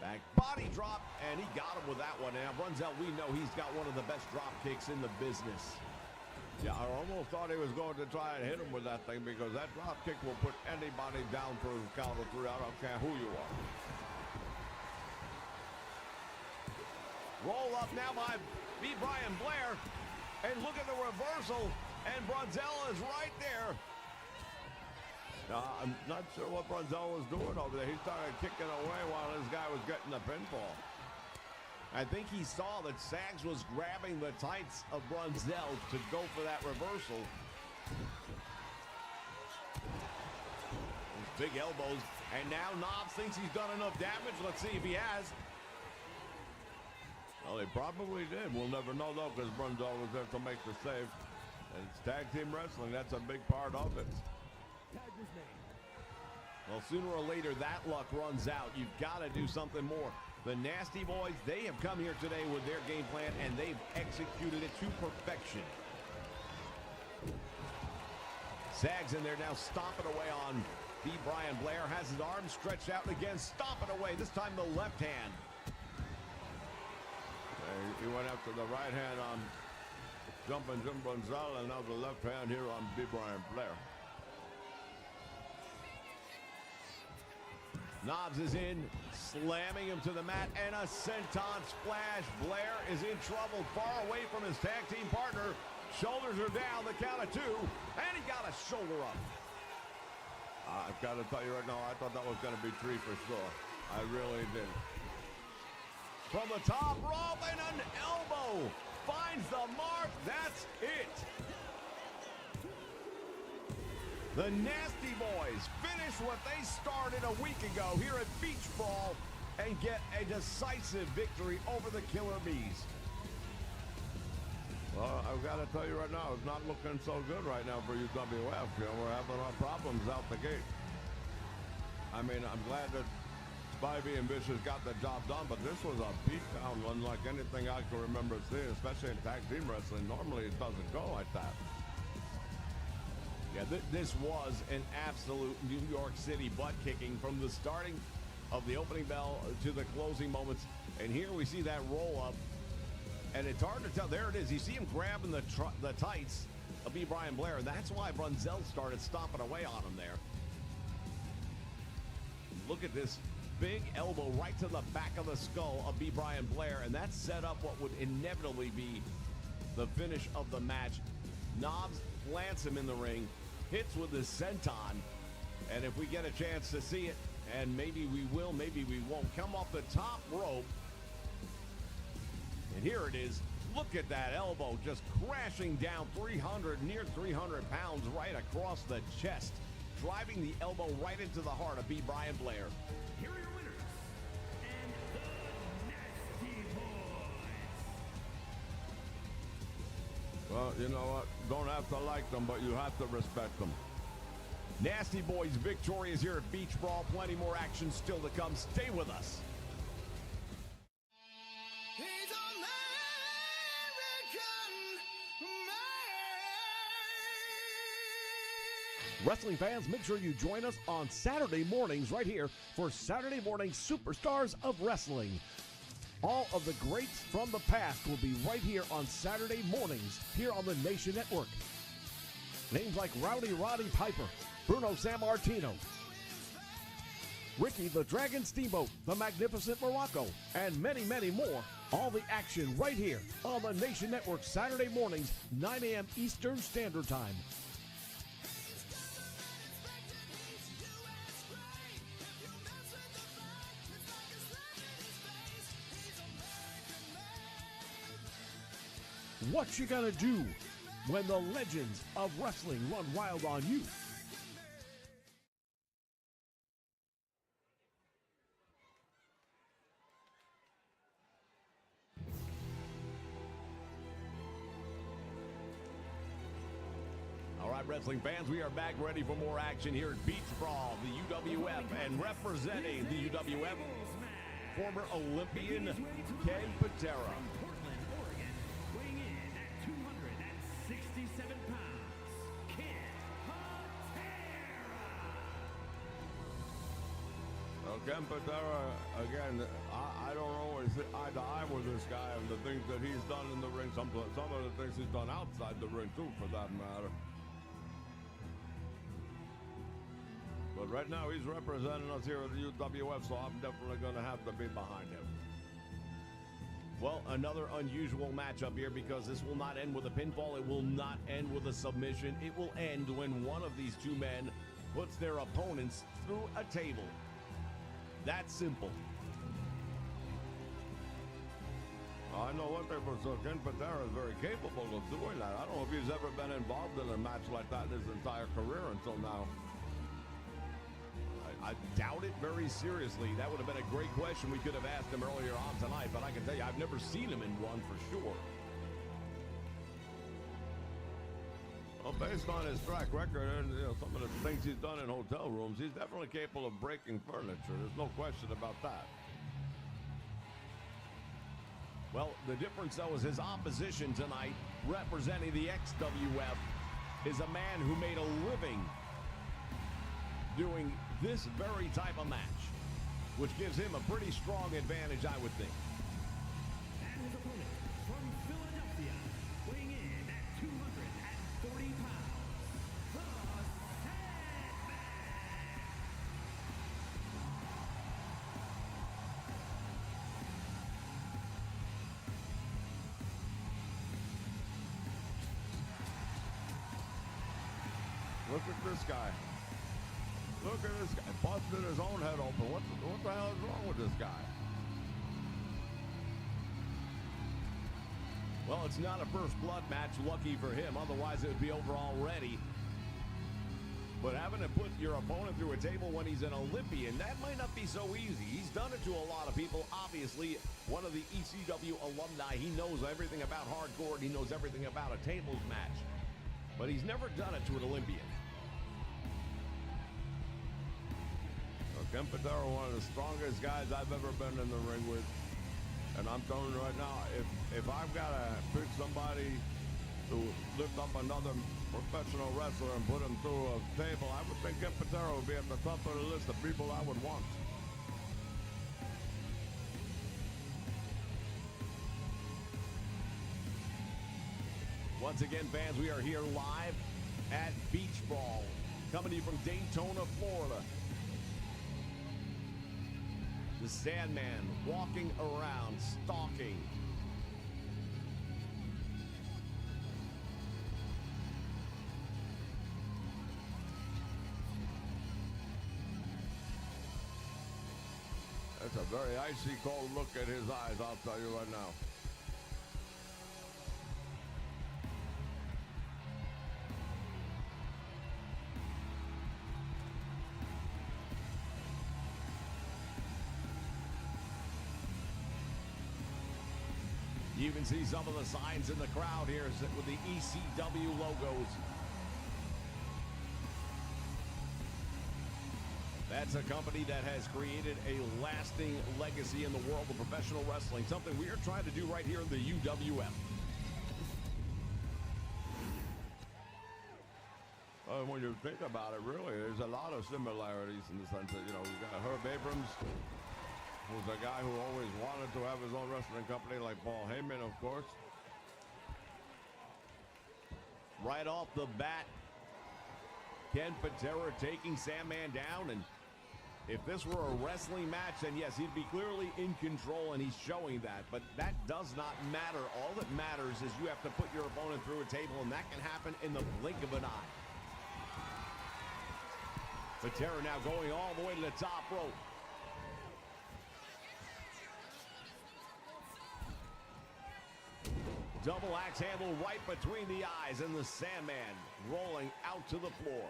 Speaker 1: Back body drop, and he got him with that one. Now, Brunzell, we know he's got one of the best drop kicks in the business.
Speaker 3: Yeah, I almost thought he was going to try and hit him with that thing, because that drop kick will put anybody down for a count of 3. I don't care who you are.
Speaker 1: Roll up now by B. Brian Blair. And look at the reversal, and Brunzell is right there.
Speaker 3: I'm not sure what Brunzell was doing over there. He started kicking away while this guy was getting the pinfall.
Speaker 1: I think he saw that Sags was grabbing the tights of Brunzell to go for that reversal. Those big elbows, and now Knobs thinks he's done enough damage. Let's see if he has.
Speaker 3: Well, he probably did. We'll never know, though, because Brunzell was there to make the save. And it's tag team wrestling. That's a big part of it.
Speaker 1: Well, sooner or later, that luck runs out. You've got to do something more. The Nasty Boys, they have come here today with their game plan, and they've executed it to perfection. Sags in there now, stomping away on B. Brian Blair. Has his arms stretched out again, stomping away. This time the left hand.
Speaker 3: He went after the right hand on Jumping Jim Brunzell, and now the left hand here on B. Brian Blair.
Speaker 1: Knobs is in, slamming him to the mat, and a senton splash. Blair is in trouble, far away from his tag team partner. Shoulders are down, the count of 2, and he got a shoulder up.
Speaker 3: I've got to tell you right now, I thought that was going to be 3 for sure. I really did.
Speaker 1: From the top rope, and an elbow finds the mark. That's it. The Nasty Boys finish what they started a week ago here at Beach Brawl and get a decisive victory over the Killer Bees.
Speaker 3: Well, I've got to tell you right now, it's not looking so good right now for UWF. You know, we're having our problems out the gate. I mean, I'm glad that Spivey and Vicious got the job done, but this was a beatdown, unlike anything I can remember seeing, especially in tag team wrestling. Normally, it doesn't go like that.
Speaker 1: Yeah, this was an absolute New York City butt-kicking from the starting of the opening bell to the closing moments. And here we see that roll-up, and it's hard to tell. There it is. You see him grabbing the tights of B. Brian Blair, and that's why Brunzell started stomping away on him there. Look at this big elbow right to the back of the skull of B. Brian Blair, and that set up what would inevitably be the finish of the match. Knobs plants him in the ring, hits with the senton, and if we get a chance to see it, and maybe we will, maybe we won't, come off the top rope, and here it is. Look at that elbow just crashing down 300, near 300 pounds right across the chest, driving the elbow right into the heart of B. Brian Blair.
Speaker 2: Here are your winners, and the Nasty Boys.
Speaker 3: Well, you know what? Don't have to like them, but you have to respect them.
Speaker 1: Nasty Boys victorious here at Beach Brawl. Plenty more action still to come. Stay with us. Wrestling fans, make sure you join us on Saturday mornings right here for Saturday Morning Superstars of Wrestling. All of the greats from the past will be right here on Saturday mornings here on the Nation Network. Names like Rowdy Roddy Piper, Bruno Sammartino,
Speaker 5: Ricky the Dragon Steamboat, the Magnificent Morocco, and many, many more. All the action right here on the Nation Network, Saturday mornings, 9 a.m. Eastern Standard Time. What you gonna do when the legends of wrestling run wild on you?
Speaker 1: All right, wrestling fans, we are back ready for more action here at Beach Brawl, the UWF, and representing the UWF, former Olympian Ken Patera.
Speaker 2: Portland, Oregon, weighing in at 267 pounds, Ken Patera.
Speaker 3: Ken Patera, again, I don't always see eye to eye with this guy and the things that he's done in the ring, some of the things he's done outside the ring too, for that matter. But right now he's representing us here at the UWF, so I'm definitely going to have to be behind him.
Speaker 1: Well, another unusual matchup here because this will not end with a pinfall. It will not end with a submission. It will end when one of these two men puts their opponents through a table. That's simple.
Speaker 3: I know one thing for sure, Ken Patera is very capable of doing that. I don't know if he's ever been involved in a match like that in his entire career until now.
Speaker 1: I doubt it very seriously. That would have been a great question we could have asked him earlier on tonight, but I can tell you I've never seen him in one for sure.
Speaker 3: Well, based on his track record and some of the things he's done in hotel rooms, he's definitely capable of breaking furniture. There's no question about that.
Speaker 1: Well, the difference, though, is his opposition tonight, representing the XWF, is a man who made a living doing this very type of match, which gives him a pretty strong advantage, I would think.
Speaker 2: And his opponent from Philadelphia, weighing in at 240 pounds, the Sandman.
Speaker 3: Look at this guy. Look at this guy. Busted his own head open. What the hell is wrong with this guy?
Speaker 1: Well, it's not a first blood match, lucky for him. Otherwise, it would be over already. But having to put your opponent through a table when he's an Olympian, that might not be so easy. He's done it to a lot of people. Obviously, one of the ECW alumni. He knows everything about hardcore. He knows everything about a tables match. But he's never done it to an Olympian.
Speaker 3: Ken Patera, one of the strongest guys I've ever been in the ring with. And I'm telling you right now, if I've got to pick somebody to lift up another professional wrestler and put him through a table, I would think Ken Patera would be at the top of the list of people I would want.
Speaker 1: Once again, fans, we are here live at Beach Brawl, coming to you from Daytona, Florida. The Sandman walking around, stalking.
Speaker 3: That's a very icy cold look at his eyes, I'll tell you right now.
Speaker 1: You can see some of the signs in the crowd here with the ECW logos. That's a company that has created a lasting legacy in the world of professional wrestling, something we are trying to do right here in the UWF.
Speaker 3: When you think about it, really, there's a lot of similarities in the sense that, we've got Herb Abrams, who's a guy who always wanted to have his own wrestling company, like Paul Heyman, of course.
Speaker 1: Right off the bat, Ken Patera taking Sandman down, and If this were a wrestling match, then yes, he'd be clearly in control, and he's showing that. But that does not matter. All that matters is you have to put your opponent through a table, and that can happen in the blink of an eye. Patera now going all the way to the top rope. Double axe handle right between the eyes, and the Sandman rolling out to the floor.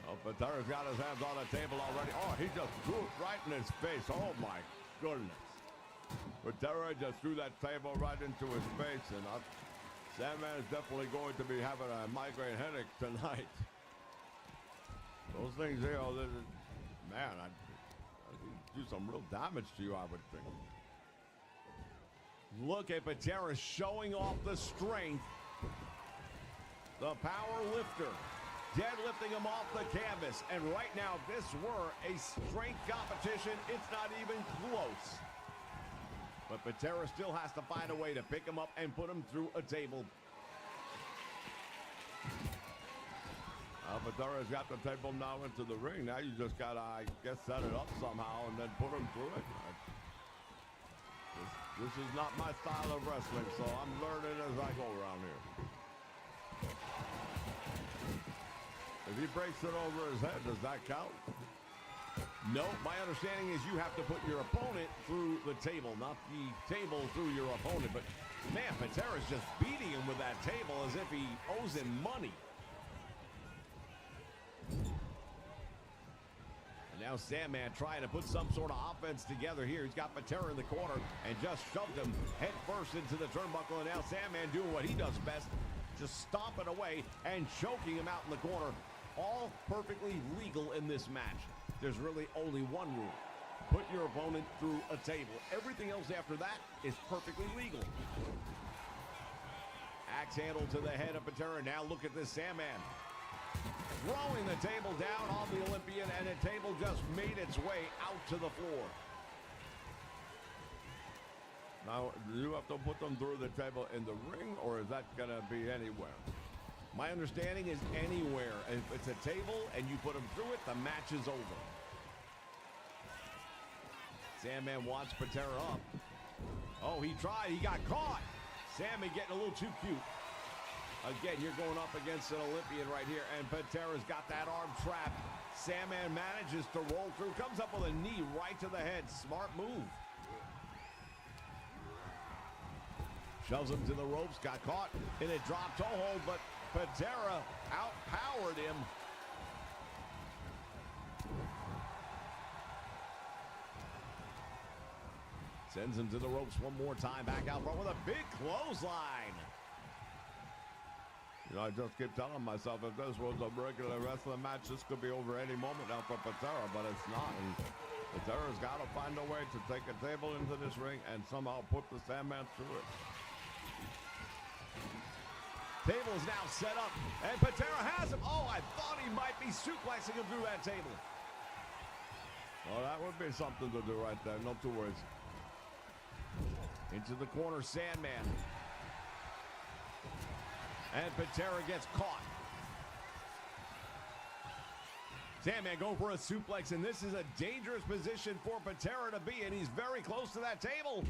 Speaker 1: Oh, Patera's got his hands on the table already. Oh, he just threw it right in his face. Oh, my goodness. Patera just threw that table right into his face, and Sandman is definitely going to be having a migraine headache tonight. Those things, you know, man, I do some real damage to you, I would think. Look at Patera showing off the strength. The power lifter. Deadlifting him off the canvas. And right now, if this were a strength competition, it's not even close. But Patera still has to find a way to pick him up and put him through a table. Patera's got the table now into the ring. Now you just got to, I guess, set it up somehow and then put him through it. This is not my style of wrestling, so I'm learning as I go around here. If he breaks it over his head, does that count? No, my understanding is you have to put your opponent through the table, not the table through your opponent. But, man, Patera's just beating him with that table as if he owes him money. Now Sandman trying to put some sort of offense together here. He's got Patera in the corner and just shoved him head first into the turnbuckle. And now Sandman doing what he does best, just stomping away and choking him out in the corner. All perfectly legal in this match. There's really only one rule. Put your opponent through a table. Everything else after that is perfectly legal. Axe handle to the head of Patera. Now look at this Sandman. Throwing the table down on the Olympian, and the table just made its way out to the floor. Now, do you have to put them through the table in the ring, or is that going to be anywhere? My understanding is anywhere. If it's a table and you put them through it, the match is over. Sandman wants Patera up. Oh, he tried. He got caught. Sandman getting a little too cute. Again, you're going up against an Olympian right here, and Patera's got that arm trapped. Sandman manages to roll through, comes up with a knee right to the head. Smart move. Shoves him to the ropes, got caught in a drop toe hold, but Patera outpowered him. Sends him to the ropes one more time, back out front with a big clothesline. You know, I just keep telling myself, if this was a regular wrestling match, this could be over any moment now for Patera, but it's not. And Patera's got to find a way to take a table into this ring and somehow put the Sandman through it. Table is now set up, and Patera has him. Oh, I thought he might be suplexing him through that table. Well, that would be something to do right there. No two words. Into the corner, Sandman. And Patera gets caught. Sandman going for a suplex, and this is a dangerous position for Patera to be in. He's very close to that table.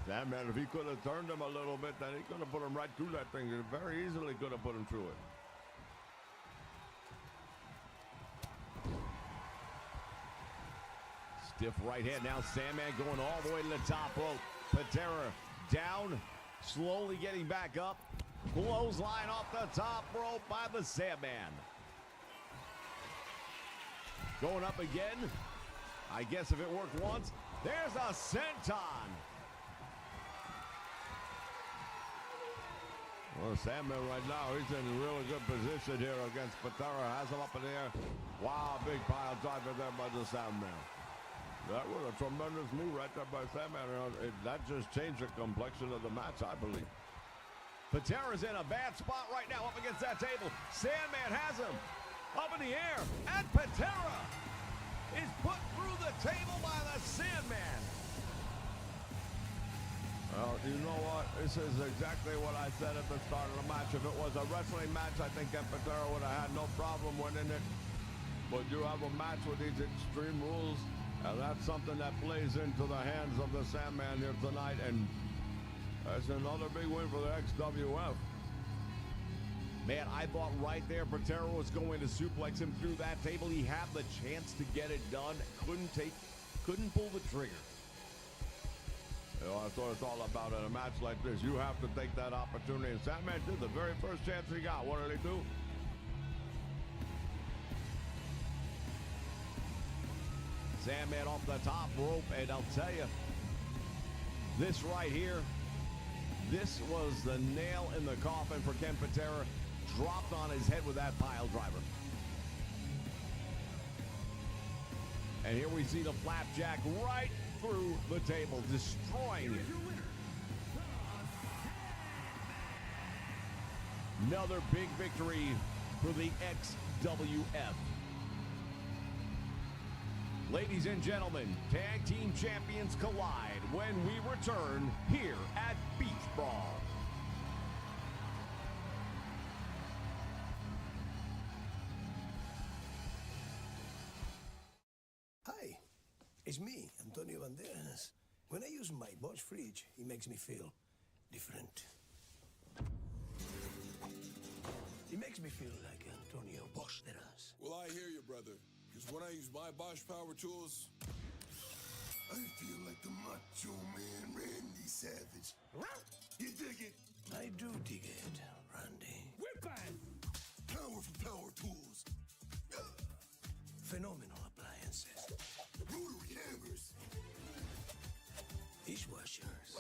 Speaker 1: Sandman, if he could have turned him a little bit, then he could have put him right through that thing. He very easily could have put him through it. Stiff right hand. Now Sandman going all the way to the top rope. Patera down. Slowly getting back up. Clothesline off the top rope by the Sandman. Going up again. I guess if it worked once, there's a senton. Well, Sandman right now, he's in a really good position here against Patera. Has him up in the air. Wow, big pile driver there by the Sandman. That was a tremendous move right there by Sandman. That just changed the complexion of the match, I believe. Patera's in a bad spot right now up against that table. Sandman has him up in the air, and Patera is put through the table by the Sandman.
Speaker 3: Well, you know what? This is exactly what I said at the start of the match. If it was a wrestling match, I think Empatera would have had no problem winning it. But you have a match with these extreme rules, and that's something that plays into the hands of the Sandman here tonight. And that's another big win for the XWF.
Speaker 1: Man, I thought right there Patera was going to suplex him through that table. He had the chance to get it done. Couldn't pull the trigger.
Speaker 3: You know, that's what it's all about in a match like this. You have to take that opportunity. And Sandman did the very first chance he got. What did he do?
Speaker 1: Sandman off the top rope, and I'll tell you, this right here, this was the nail in the coffin for Ken Patera. Dropped on his head with that pile driver. And here we see the flapjack right through the table, destroying it. Another big victory for the XWF. Ladies and gentlemen, tag team champions collide when we return here at Beach Brawl.
Speaker 9: Hi, it's me, Antonio Banderas. When I use my Bosch fridge, it makes me feel different. It makes me feel like Antonio Banderas.
Speaker 10: Well, I hear you, brother. Because when I use my Bosch power tools,
Speaker 6: I feel like the Macho Man Randy Savage. You dig it?
Speaker 9: I do dig it, Randy.
Speaker 10: we're back.
Speaker 6: Powerful power tools.
Speaker 9: Phenomenal appliances.
Speaker 6: Rotary hammers.
Speaker 9: Dishwashers.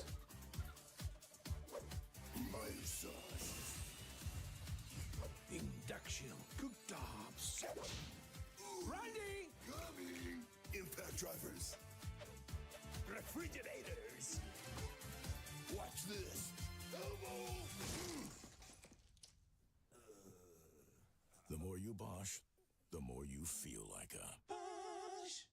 Speaker 6: Mighty sauce.
Speaker 9: Induction cooktops.
Speaker 10: Randy!
Speaker 6: Coming. Impact drivers.
Speaker 9: Refrigerators.
Speaker 6: Watch this. Elbow.
Speaker 8: The more you Bosch, the more you feel like a
Speaker 9: Bosch.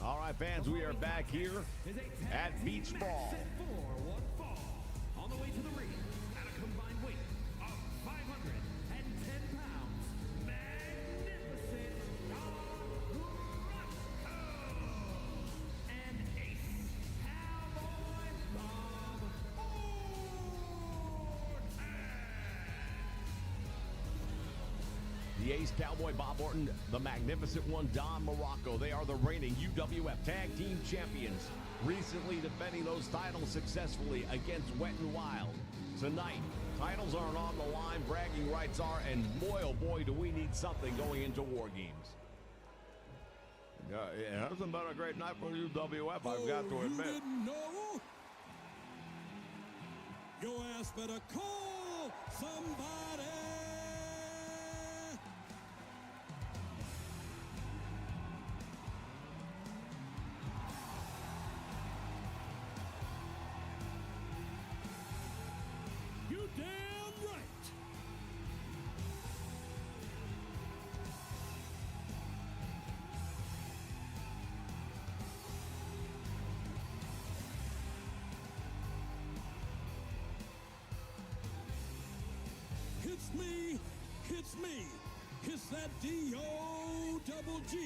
Speaker 1: All right, fans, we are back here at Beach Brawl.
Speaker 2: For one fall. On the way to the ring, at a combined weight of 510 pounds, Magnificent Morocco and Ace Cowboy Bob Orton.
Speaker 1: The Ace Cowboy Bob Orton, the Magnificent One Don Morocco. They are the reigning UWF Tag Team Champions, recently defending those titles successfully against Wet and Wild. Tonight, titles aren't on the line, bragging rights are, and boy, oh boy, do we need something going into War Games.
Speaker 3: Yeah, it hasn't been a great night for UWF, I've got to
Speaker 10: You
Speaker 3: admit.
Speaker 10: didn't know? Your ass better call somebody. You damn right. It's me. It's that D-O-double-G.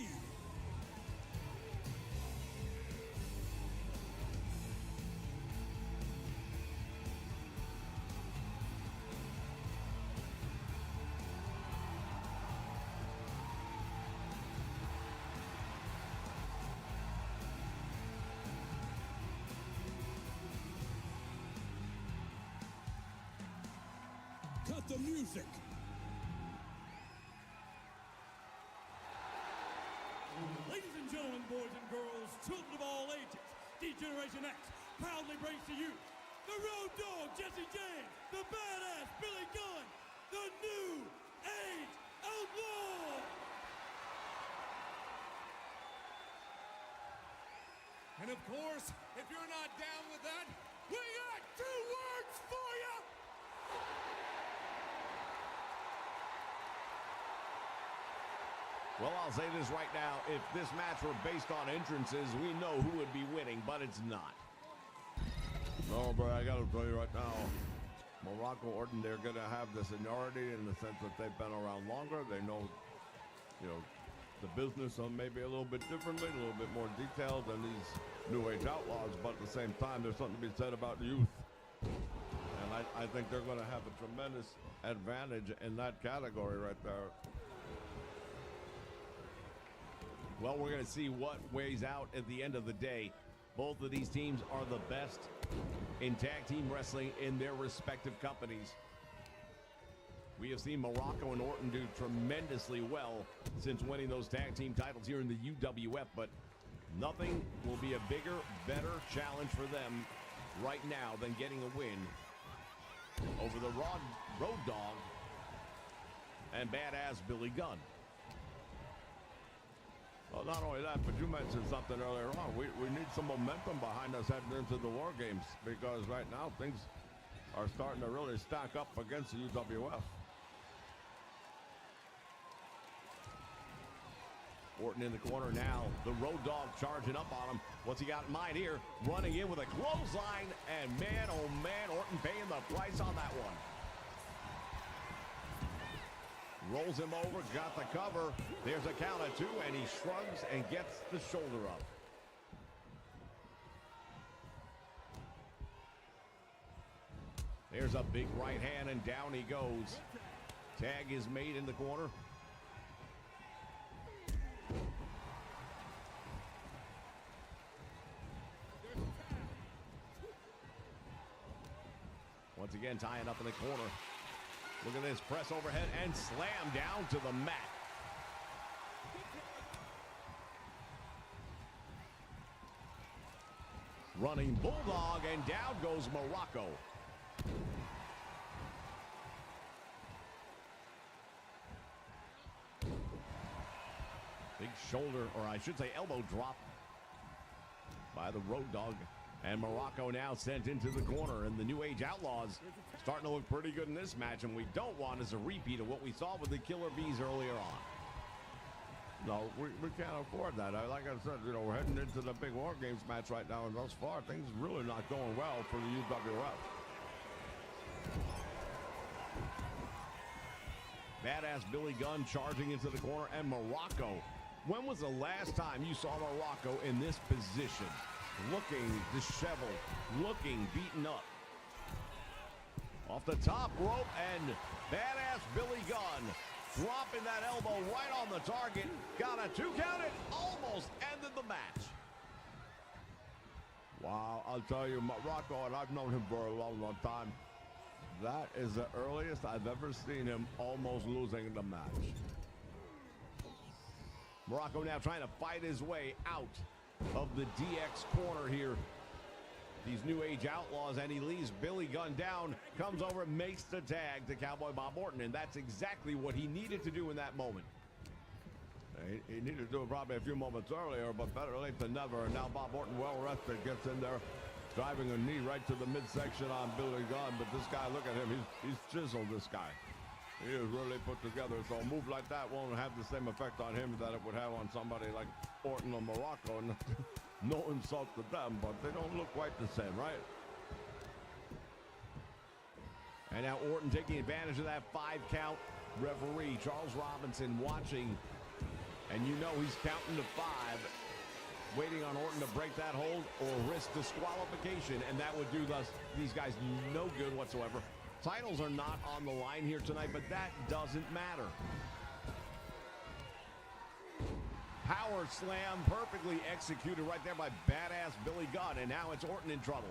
Speaker 10: Cut the music.
Speaker 2: Ladies and gentlemen, boys and girls, children of all ages, D-Generation X proudly brings to you the Road Dogg Jesse James, the badass Billy Gunn, the New Age Outlaw. And of course, if you're not down with that, we got two words for you.
Speaker 1: Well, I'll say this right now. If this match were based on entrances, we know who would be winning, but it's not.
Speaker 3: No, but I got to tell you right now, Morocco, Orton, they're going to have the seniority in the sense that they've been around longer. They know, the business maybe a little bit differently, a little bit more detailed than these New Age Outlaws, but at the same time, there's something to be said about youth. And I think they're going to have a tremendous advantage in that category right there.
Speaker 1: Well, we're going to see what weighs out at the end of the day. Both of these teams are the best in tag team wrestling in their respective companies. We have seen Morocco and Orton do tremendously well since winning those tag team titles here in the UWF, but nothing will be a bigger, better challenge for them right now than getting a win over the Road Dogg and Badass Billy Gunn.
Speaker 3: Well, not only that, but you mentioned something earlier on. We need some momentum behind us heading into the War Games, because right now things are starting to really stack up against the UWF.
Speaker 1: Orton in the corner now. The Road Dogg charging up on him. What's he got in mind here? Running in with a clothesline, and man, oh man, Orton paying the price on that one. Rolls him over, got the cover. There's a count of 2, and he shrugs and gets the shoulder up. There's a big right hand, and down he goes. Tag is made in the corner. Once again, tying up in the corner. Look at this, press overhead and slam down to the mat. Running Bulldog, and down goes Morocco. Big shoulder, or I should say elbow drop by the Road Dogg. And Morocco now sent into the corner, and the New Age Outlaws starting to look pretty good in this match, and we don't want is a repeat of what we saw with the Killer Bees earlier on.
Speaker 3: No, we can't afford that. Like I said, we're heading into the big War Games match right now, and thus far, things really not going well for the UWF.
Speaker 1: Badass Billy Gunn charging into the corner, and Morocco. When was the last time you saw Morocco in this position? Looking disheveled, looking beaten up. Off the top rope, and Badass Billy Gunn dropping that elbow right on the target. Got a 2 count, it almost ended the match.
Speaker 3: Wow, I'll tell you, Morocco, and I've known him for a long, long time. That is the earliest I've ever seen him almost losing the match.
Speaker 1: Morocco now trying to fight his way out of the DX corner here. These New Age Outlaws, and he leaves Billy Gunn down, comes over, makes the tag to Cowboy Bob Orton, and that's exactly what he needed to do in that moment.
Speaker 3: He needed to do it probably a few moments earlier, but better late than never. And now Bob Orton, well rested, gets in there, driving a knee right to the midsection on Billy Gunn. But this guy, look at him, he's chiseled, this guy. He is really put together, so a move like that won't have the same effect on him that it would have on somebody like Orton or Morocco. And no insult to them, but they don't look quite the same, right?
Speaker 1: And now Orton taking advantage of that 5 count. Referee Charles Robinson watching, and you know he's counting to 5, waiting on Orton to break that hold or risk disqualification, and that would do these guys no good whatsoever. Titles are not on the line here tonight, but that doesn't matter. Power slam perfectly executed right there by Badass Billy Gunn, and now it's Orton in trouble.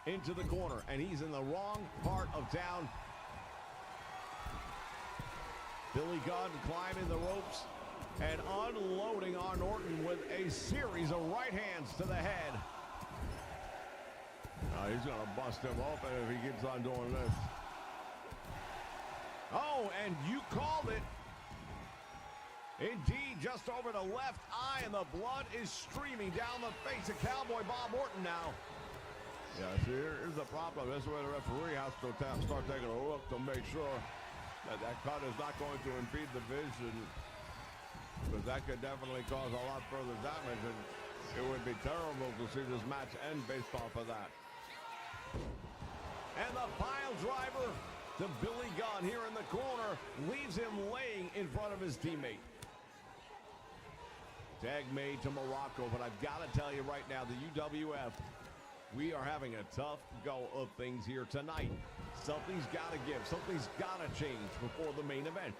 Speaker 1: Into the corner, and he's in the wrong part of town. Billy Gunn climbing the ropes and unloading on Orton with a series of right hands to the head.
Speaker 3: He's going to bust him open if he keeps on doing this.
Speaker 1: Oh, and you called it. Indeed, just over the left eye, and the blood is streaming down the face of Cowboy Bob Orton now.
Speaker 3: Yeah, see, here's the problem. This is where the referee has to start taking a look to make sure that cut is not going to impede the vision. Because because that could definitely cause a lot further damage, and it would be terrible to see this match end based off of that.
Speaker 1: And the pile driver to Billy Gunn here in the corner leaves him laying in front of his teammate. Tag made to Morocco, but I've got to tell you right now, the UWF, we are having a tough go of things here tonight. Something's got to give. Something's got to change before the main event.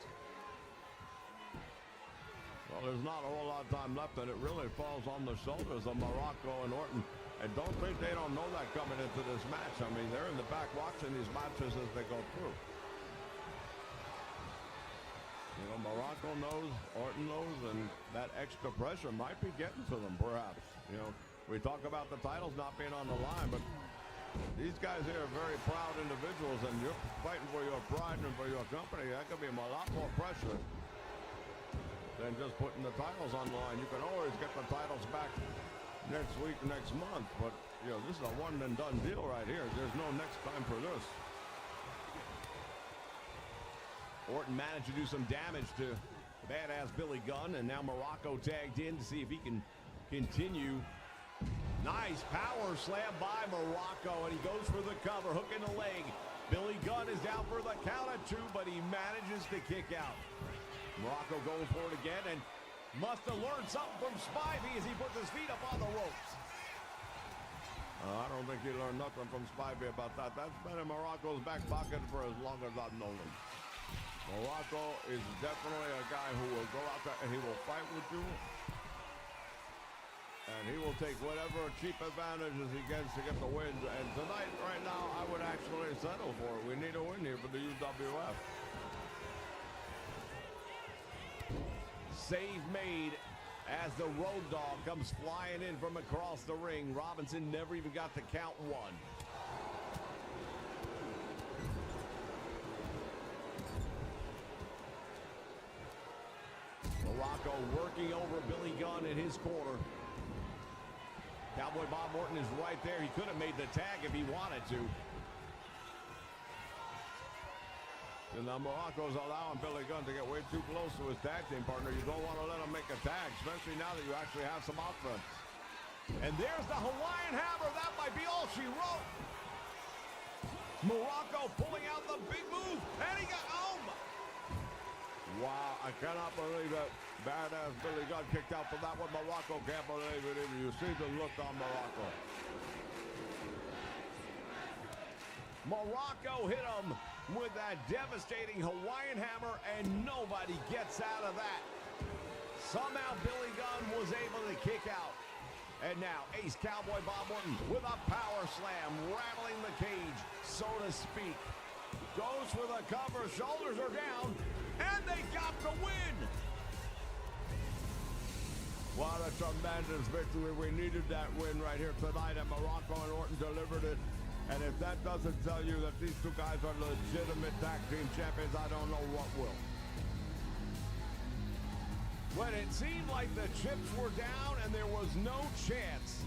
Speaker 3: Well, there's not a whole lot of time left, and it really falls on the shoulders of Morocco and Orton. And don't think they don't know that coming into this match. I mean, they're in the back watching these matches as they go through. You know, Morocco knows, Orton knows, and that extra pressure might be getting to them, perhaps. You know, we talk about the titles not being on the line, but these guys here are very proud individuals, and you're fighting for your pride and for your company. That could be a lot more pressure than just putting the titles on the line. You can always get the titles back next week, next month, but you know, this is a one and done deal right here. There's no next time for this.
Speaker 1: Orton managed to do some damage to badass Billy Gunn, and now Morocco tagged in to see if he can continue. Nice power slam by Morocco, and he goes for the cover, hook in the leg. Billy Gunn is down for the count of two, but he manages to kick out. Morocco going for it again, and must have learned something from Spivey as he puts his feet up on the ropes.
Speaker 3: I don't think he learned nothing from Spivey about that. That's been in Morocco's back pocket for as long as I've known him. Morocco is definitely a guy who will go out there and he will fight with you. And he will take whatever cheap advantages he gets to get the wins. And tonight, right now, I would actually settle for it. We need a win here for the UWF.
Speaker 1: Save made as the Road Dogg comes flying in from across the ring. Robinson never even got to count one. Morocco working over Billy Gunn in his corner. Cowboy Bob Orton is right there. He could have made the tag if he wanted to.
Speaker 3: And now Morocco's allowing Billy Gunn to get way too close to his tag team partner. You don't want to let him make a tag, especially now that you actually have some offense.
Speaker 1: And there's the Hawaiian Hammer. That might be all she wrote. Morocco pulling out the big move, and he got home.
Speaker 3: Wow, I cannot believe that badass Billy Gunn kicked out for that one. Morocco can't believe it either. You see the look on Morocco.
Speaker 1: Morocco hit him with that devastating Hawaiian Hammer, and nobody gets out of that. Somehow Billy Gunn was able to kick out. And now Ace Cowboy Bob Orton with a power slam, rattling the cage, so to speak. Goes for the cover, shoulders are down, and they got the win.
Speaker 3: What a tremendous victory. We needed that win right here tonight, and Morocco and Orton delivered it. And if that doesn't tell you that these two guys are legitimate tag team champions, I don't know what will.
Speaker 1: When it seemed like the chips were down and there was no chance.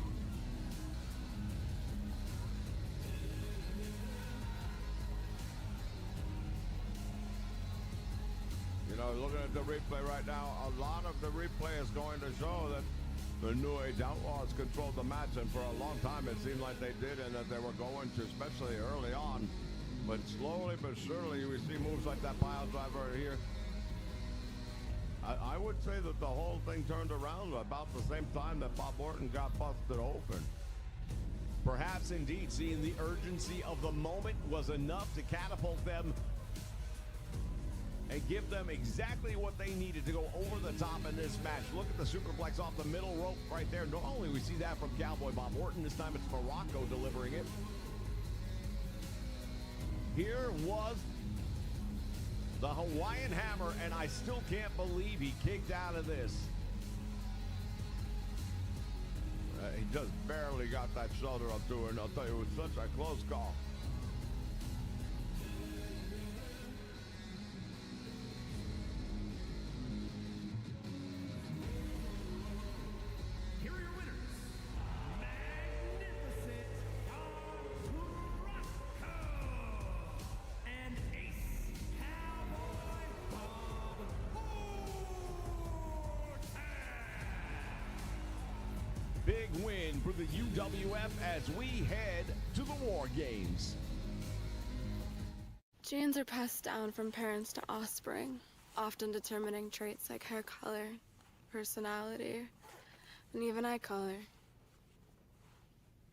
Speaker 3: You know, looking at the replay right now, a lot of the replay is going to show that the New Age Outlaws controlled the match, and for a long time it seemed like they did and that they were going to, especially early on. But slowly but surely we see moves like that pile driver here. I would say that the whole thing turned around about the same time that Bob Orton got busted open.
Speaker 1: Perhaps indeed seeing the urgency of the moment was enough to catapult them and give them exactly what they needed to go over the top in this match. Look at the superplex off the middle rope right there. Not only we see that from Cowboy Bob Orton, this time it's Morocco delivering it. Here was the Hawaiian Hammer, and I still can't believe he kicked out of this.
Speaker 3: He just barely got that shoulder up to her, and I'll tell you, it was such a close call.
Speaker 2: Here are your winners. Magnificent Morocco and Ace Cowboy Bob Orton.
Speaker 1: big win for the UWF as we head to the War Games.
Speaker 11: Genes are passed down from parents to offspring, often determining traits like hair color, personality, and even eye color.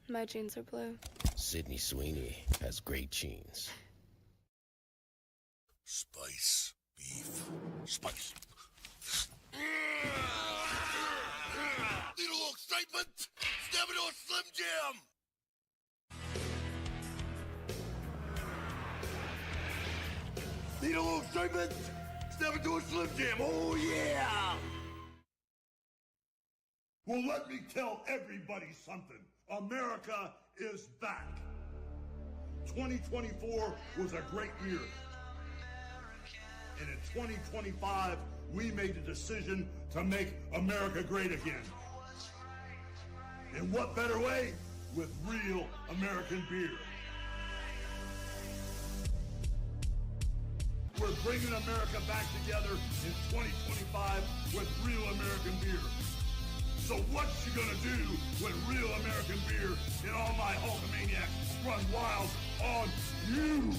Speaker 11: My genes are blue.
Speaker 12: Sydney Sweeney has great genes.
Speaker 8: Spice. Beef. Spice.
Speaker 7: Need a little excitement? Step into a Slim Jim! Need a little excitement? Step into a Slim Jim! Oh yeah! Well, let me tell everybody something. America is back. 2024 was a great year. And in 2025, we made the decision to make America great again. And what better way? With real American beer. We're bringing America back together in 2025 with real American beer. So what you gonna do when real American beer and all my Hulkamaniacs run wild on you?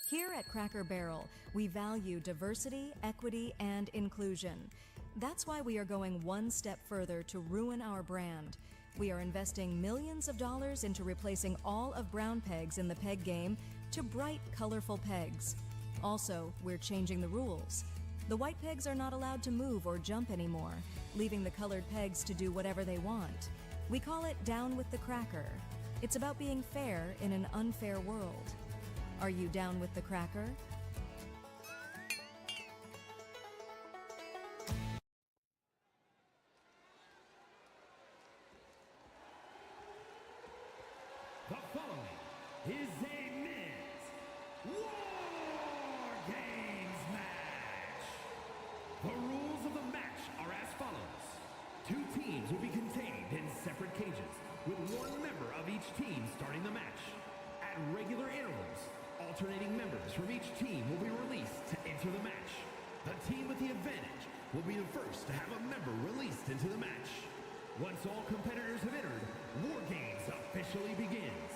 Speaker 13: Here at Cracker Barrel, we value diversity, equity, and inclusion. That's why we are going one step further to ruin our brand. We are investing millions of dollars into replacing all of brown pegs in the peg game to bright, colorful pegs. Also, we're changing the rules. The white pegs are not allowed to move or jump anymore, leaving the colored pegs to do whatever they want. We call it Down with the Cracker. It's about being fair in an unfair world. Are you down with the cracker?
Speaker 2: The following is a men's War Games match. The rules of the match are as follows. 2 teams will be contained in separate cages, with 1 member of each team starting the match. At regular intervals, alternating members from each team will be released to enter the match. The team with the advantage will be the first to have a member released into the match. Once all competitors have entered, War Games officially begins.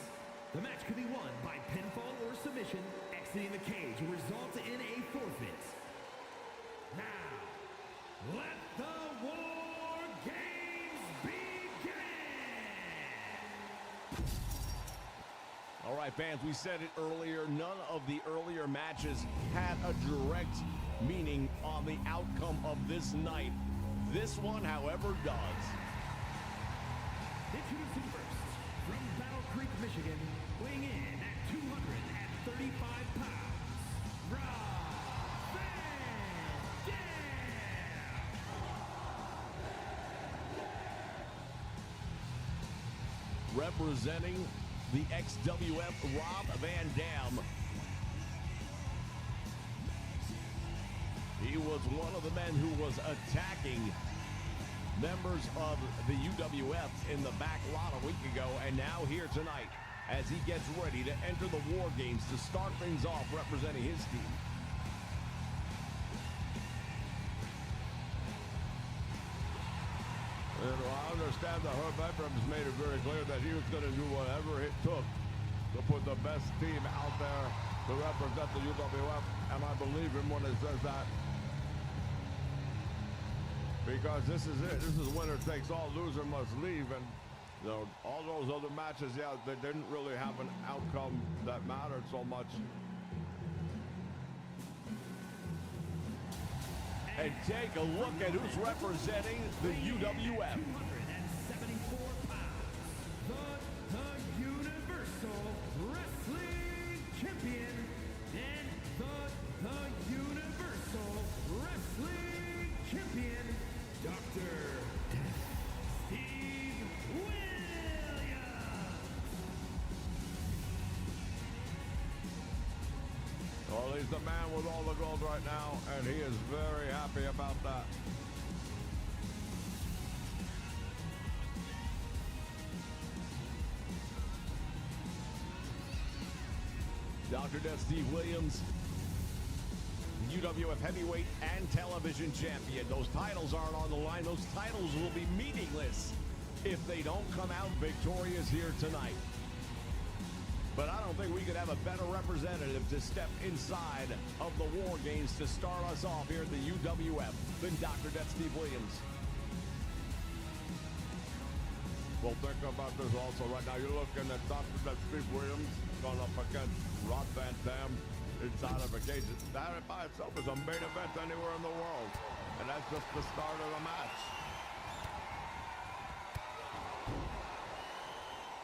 Speaker 2: The match could be won by pinfall or submission. Exiting the cage will result in a forfeit. Now, let the War Games begin!
Speaker 1: All right, fans, we said it earlier. None of the earlier matches had a direct meaning on the outcome of this night. This one, however, does.
Speaker 2: Introducing first, from Battle Creek, Michigan, weighing in at 235 pounds, BRAWL.
Speaker 1: Representing the XWF, Rob Van Dam. He was one of the men who was attacking members of the UWF in the back lot a week ago, and now here tonight as he gets ready to enter the War Games to start things off representing his team.
Speaker 3: I understand that Herb Abrams made it very clear that he was going to do whatever it took to put the best team out there to represent the UWF, and I believe him when he says that. Because this is it. This is winner takes all, loser must leave, and you know, all those other matches, yeah, they didn't really have an outcome that mattered so much.
Speaker 1: And take a look at who's representing the UWF.
Speaker 2: 274 pounds, the Universal Wrestling Champion, and the Universal Wrestling Champion, Dr. Steve Williams.
Speaker 3: Well, he's the man with all the gold right now, and he is very happy about that.
Speaker 1: Dr. Death Steve Williams UWF heavyweight and television champion. Those titles aren't on the line. Those titles will be meaningless if they don't come out victorious here tonight. But I don't think we could have a better representative to step inside of the War Games to start us off here at the UWF than Dr. Death Steve Williams.
Speaker 3: Well, think about this also right now. You're looking at Dr. Death Steve Williams going up against Rob Van Dam inside of a cage. That by itself is a main event anywhere in the world. And that's just the start of the match.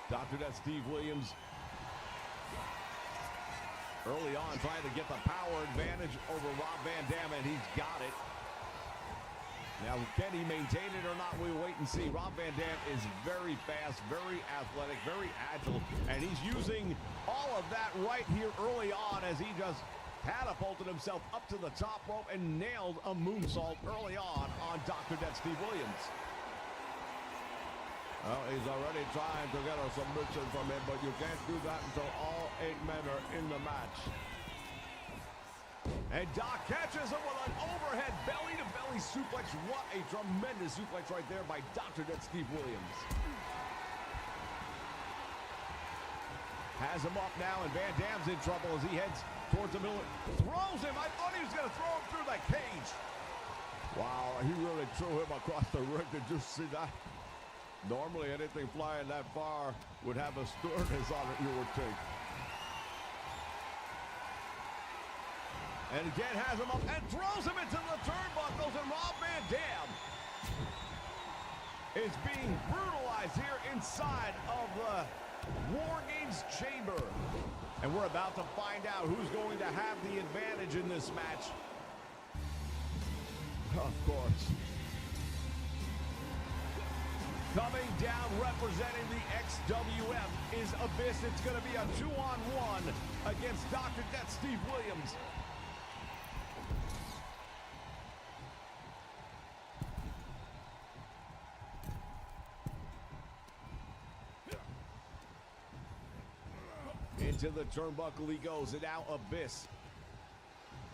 Speaker 1: Dr. Death Steve Williams early on trying to get the power advantage over Rob Van Dam, and he's got it. Now, can he maintain it or not? We'll wait and see. Rob Van Dam is very fast, very athletic, very agile, and he's using all of that right here early on as he just catapulted himself up to the top rope and nailed a moonsault early on Dr. Death Steve Williams.
Speaker 3: Well, he's already trying to get a submission from him, but you can't do that until all 8 men are in the match.
Speaker 1: And Doc catches him with an overhead belly-to-belly suplex. What a tremendous suplex right there by Dr. Death Steve Williams. Has him up now, and Van Dam's in trouble as he heads towards the middle. Throws him. I thought he was going to throw him through that cage.
Speaker 3: Wow, he really threw him across the ring. Did you see that? Normally, anything flying that far would have a stewardess on it, you would think.
Speaker 1: And again has him up and throws him into the turnbuckles, and Rob Van Dam is being brutalized here inside of the War Games chamber. And we're about to find out who's going to have the advantage in this match.
Speaker 3: Of course.
Speaker 1: Coming down representing the XWF is Abyss. It's going to be a 2-on-1 against Dr. Death Steve Williams. Into the turnbuckle he goes, and now Abyss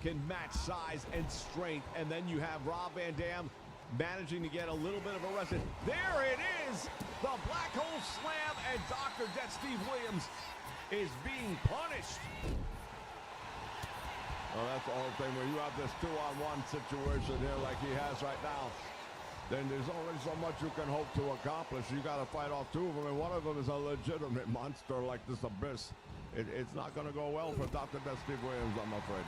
Speaker 1: can match size and strength. And then you have Rob Van Dam managing to get a little bit of a rest. There it is, the black hole slam, and Dr. Death Steve Williams is being punished.
Speaker 3: Well, that's the whole thing. When you have this 2-on-1 situation here like he has right now, then there's only so much you can hope to accomplish. You got to fight off 2 of them, and one of them is a legitimate monster like this Abyss. It's not going to go well for Dr. Death Steve Williams, I'm afraid.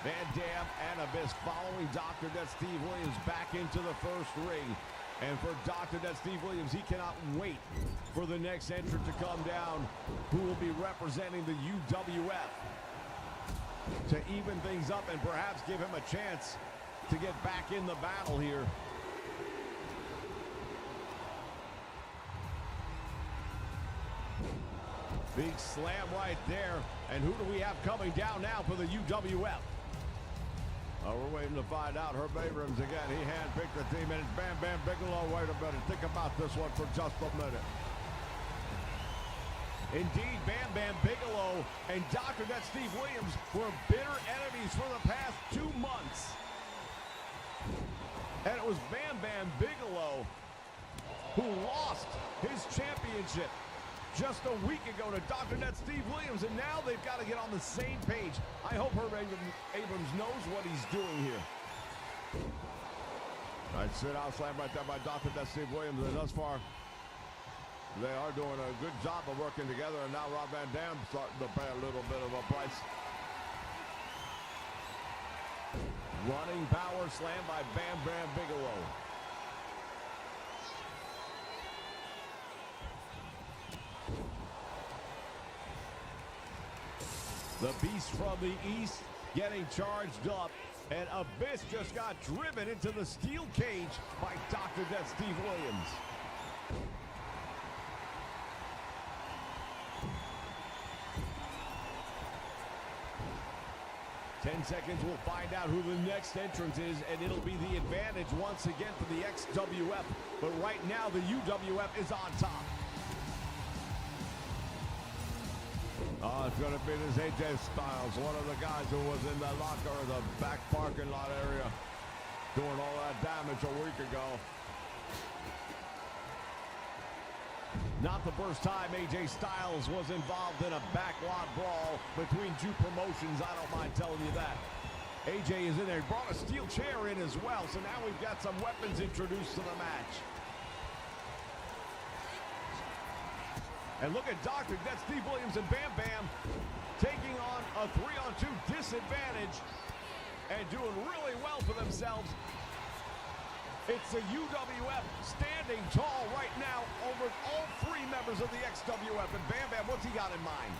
Speaker 1: Van Dam and Abyss following Dr. Death Steve Williams back into the first ring. And for Dr. Death Steve Williams, he cannot wait for the next entrant to come down, who will be representing the UWF, to even things up and perhaps give him a chance to get back in the battle here. Big slam right there. And who do we have coming down now for the UWF?
Speaker 3: We're waiting to find out. Herb Abrams again. He handpicked the team, and it's Bam Bam Bigelow. Wait a minute. Think about this one for just a minute.
Speaker 1: Indeed, Bam Bam Bigelow and Dr. Death Steve Williams were bitter enemies for the past 2 months. And it was Bam Bam Bigelow who lost his championship just a week ago to Dr. Death Steve Williams, and now they've got to get on the same page. I hope Herb Abrams knows what he's doing here.
Speaker 3: Nice sit-out slam right there by Dr. Death Steve Williams, and thus far, they are doing a good job of working together, and now Rob Van Dam starting to pay a little bit of a price.
Speaker 1: Running power slam by Bam Bam Bigelow. The beast from the east getting charged up, and Abyss just got driven into the steel cage by Dr. Death Steve Williams. 10 seconds, we'll find out who the next entrant is, and it'll be the advantage once again for the XWF. But right now, the UWF is on top.
Speaker 3: Oh, it's going to be this AJ Styles, one of the guys who was in the locker or the back parking lot area doing all that damage a week ago.
Speaker 1: Not the first time AJ Styles was involved in a backlot brawl between two promotions, I don't mind telling you that. AJ is in there, brought a steel chair in as well, so now we've got some weapons introduced to the match. And look at Dr. Death, Steve Williams, and Bam Bam taking on a 3-on-2 disadvantage and doing really well for themselves. It's the UWF standing tall right now over all three members of the XWF. And Bam Bam, what's he got in mind?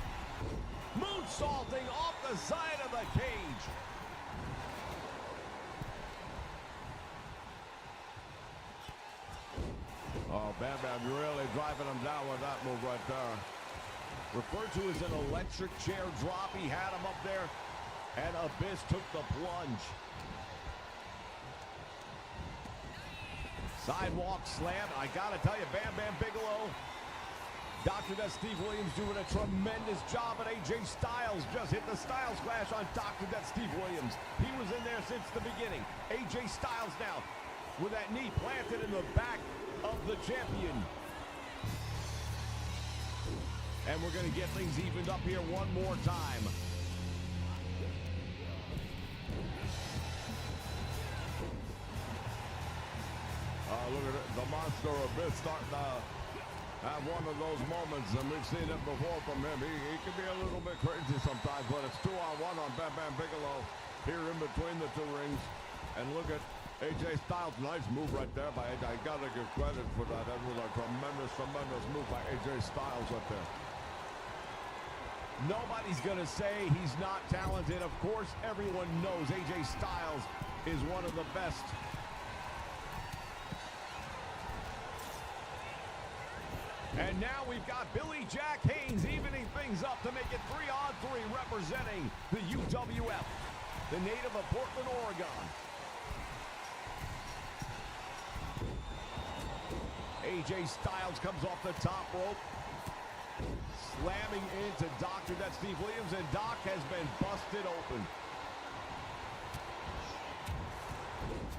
Speaker 1: Moonsaulting off the side of the cage.
Speaker 3: Oh, Bam Bam really driving him down with that move right there.
Speaker 1: Referred to as an electric chair drop. He had him up there, and Abyss took the plunge. Sidewalk slam. I gotta tell you, Bam Bam Bigelow, Dr. Death, Steve Williams doing a tremendous job, and AJ Styles just hit the Styles Clash on Dr. Death, Steve Williams. He was in there since the beginning. AJ Styles now with that knee planted in the back of the champion. And we're gonna get things evened up here one more time.
Speaker 3: Look at it, the monster Abyss starting to have one of those moments, and we've seen it before from him. He can be a little bit crazy sometimes, but it's 2-on-1 on Bam Bam Bigelow here in between the two rings. And look at AJ Styles, nice move right there by AJ. I gotta give credit for that. That was a tremendous move by AJ Styles up there.
Speaker 1: Nobody's gonna say he's not talented. Of course, everyone knows AJ Styles is one of the best. And now we've got Billy Jack Haynes evening things up to make it 3-on-3, representing the UWF, the native of Portland, Oregon. AJ Styles comes off the top rope, slamming into Dr. Death Steve Williams, and Doc has been busted open.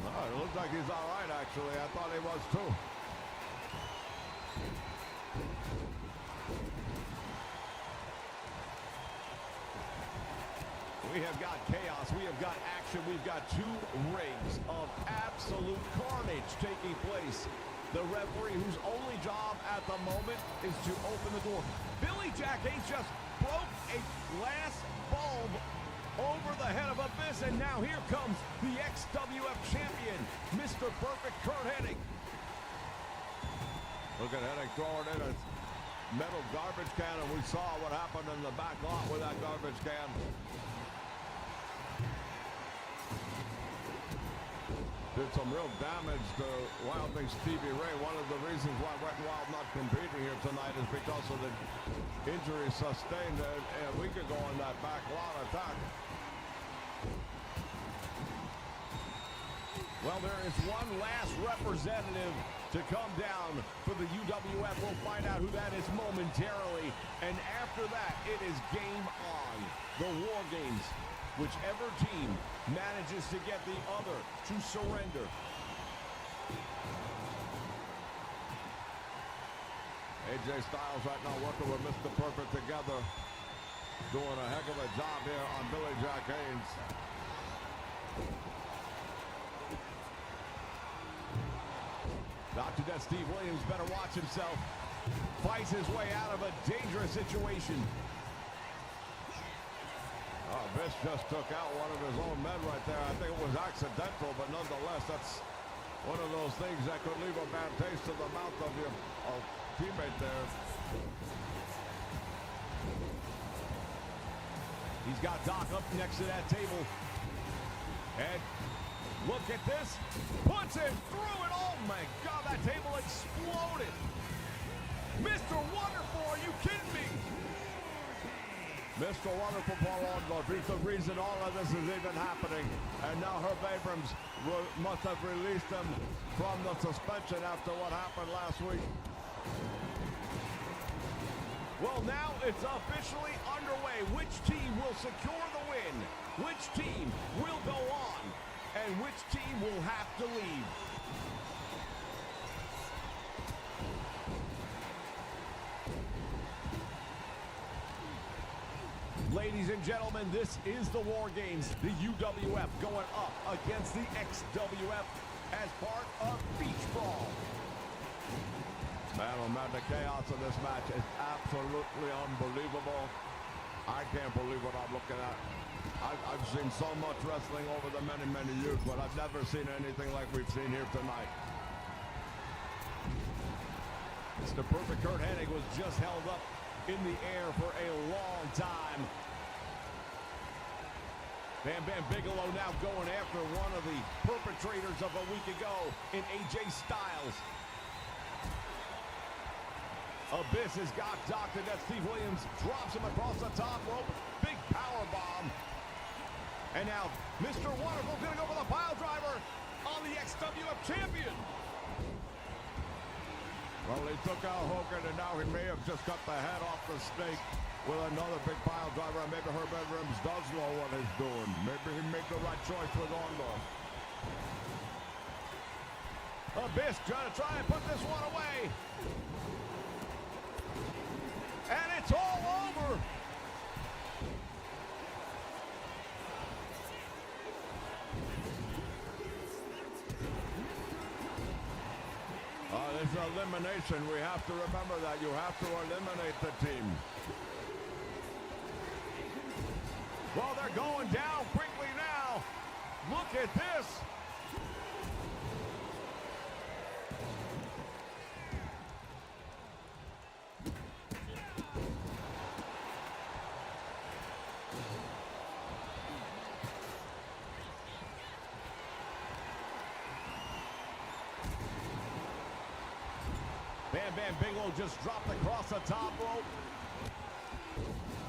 Speaker 3: Oh, it looks like he's all right, actually. I thought he was too.
Speaker 1: We have got chaos, we have got action, we've got two rings of absolute carnage taking place. The referee, whose only job at the moment is to open the door. Billy Jack Haynes just broke a glass bulb over the head of Abyss, and now here comes the XWF champion, Mr. Perfect Kurt Hennig.
Speaker 3: Look at Hennig throwing in a metal garbage can, and we saw what happened in the back lot with that garbage can. Did some real damage to Wild Thing Stevie Ray. One of the reasons why Wet n Wild not competing here tonight is because of the injury sustained a week ago in that back lot attack.
Speaker 1: Well, there is one last representative to come down for the UWF. We'll find out who that is momentarily. And after that, it is game on. The War Games. Whichever team manages to get the other to surrender.
Speaker 3: AJ Styles right now working with Mr. Perfect together. Doing a heck of a job here on Billy Jack Haynes.
Speaker 1: Dr. Death Steve Williams better watch himself. Fights his way out of a dangerous situation.
Speaker 3: Oh, Bish just took out one of his own men right there. I think it was accidental, but nonetheless, that's one of those things that could leave a bad taste in the mouth of your teammate there.
Speaker 1: He's got Doc up next to that table. And look at this. Puts it through it. Oh, my God, that table exploded. Mr. Wonderful, are you kidding me?
Speaker 3: Mr. Wonderful Paul Orndorff, he's the reason all of this is even happening. And now Herb Abrams must have released him from the suspension after what happened last week.
Speaker 1: Well, now it's officially underway. Which team will secure the win? Which team will go on? And which team will have to leave? Ladies and gentlemen, this is the War Games. The UWF going up against the XWF as part of Beach Brawl.
Speaker 3: Man, oh man, the chaos of this match is absolutely unbelievable. I can't believe what I'm looking at. I've seen so much wrestling over the many, many years, but I've never seen anything like we've seen here tonight.
Speaker 1: Mr. Perfect Kurt Hennig was just held up in the air for a long time. Bam Bam Bigelow now going after one of the perpetrators of a week ago in AJ Styles. Abyss has got doctored as Steve Williams drops him across the top rope. Big power bomb. And now Mr. Wonderful gonna go for the pile driver on the XWF champion.
Speaker 3: Well, he took out Hogan, and now he may have just cut the head off the snake with another big pile driver. And maybe Herb Abrams does know what he's doing. Maybe he made the right choice with Orndorff.
Speaker 1: Abyss trying to put this one away. And it's all over.
Speaker 3: It's elimination. We have to remember that. You have to eliminate the team.
Speaker 1: Well, they're going down quickly now. Look at this. Bam Bam Bigelow just dropped across the top rope.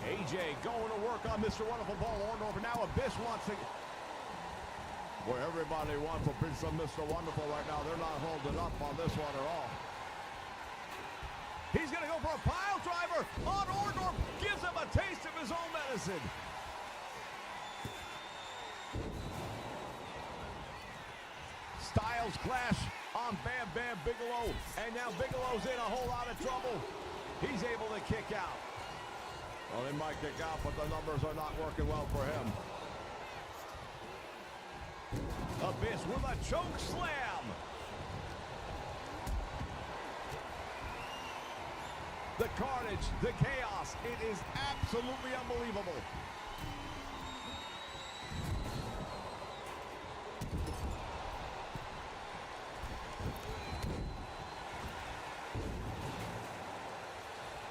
Speaker 1: AJ going to work on Mr. Wonderful Paul Orndorff. Now Abyss wants to...
Speaker 3: Boy, everybody wants a piece of Mr. Wonderful right now. They're not holding up on this one at all.
Speaker 1: He's going to go for a pile driver on Orndorff. Gives him a taste of his own medicine. Styles clash on Bam Bam Bigelow, and now Bigelow's in a whole lot of trouble. He's able to kick out.
Speaker 3: Well, he might kick out, but the numbers are not working well for him.
Speaker 1: Abyss with a choke slam. The carnage, the chaos, it is absolutely unbelievable.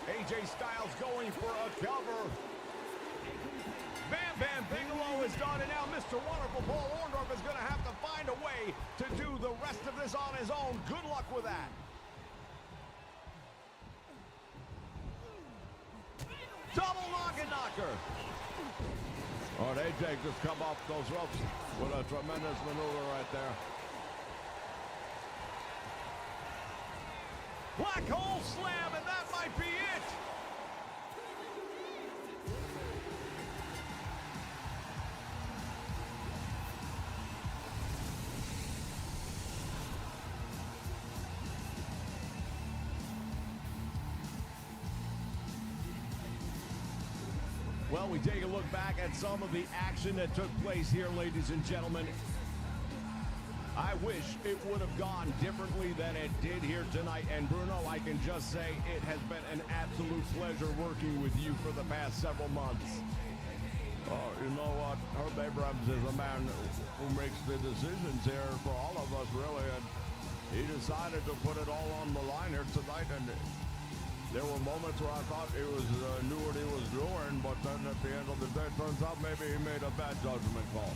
Speaker 1: AJ Styles going for a cover. Bam Bam Bigelow is done, and now Mr. Wonderful Paul Orndorff is going to have to find a way to do the rest of this on his own. Good luck with that. Double knocker.
Speaker 3: Oh, and AJ just come off those ropes with a tremendous maneuver right there.
Speaker 1: Black hole slam, and that might be it. Well, we take a look back at some of the action that took place here, ladies and gentlemen. I wish it would have gone differently than it did here tonight. And Bruno, I can just say it has been an absolute pleasure working with you for the past several months.
Speaker 3: Oh, you know what? Herb Abrams is a man who makes the decisions here for all of us, really. And he decided to put it all on the line here tonight. And there were moments where I thought he knew what he was doing. But then at the end of the day, it turns out maybe he made a bad judgment call.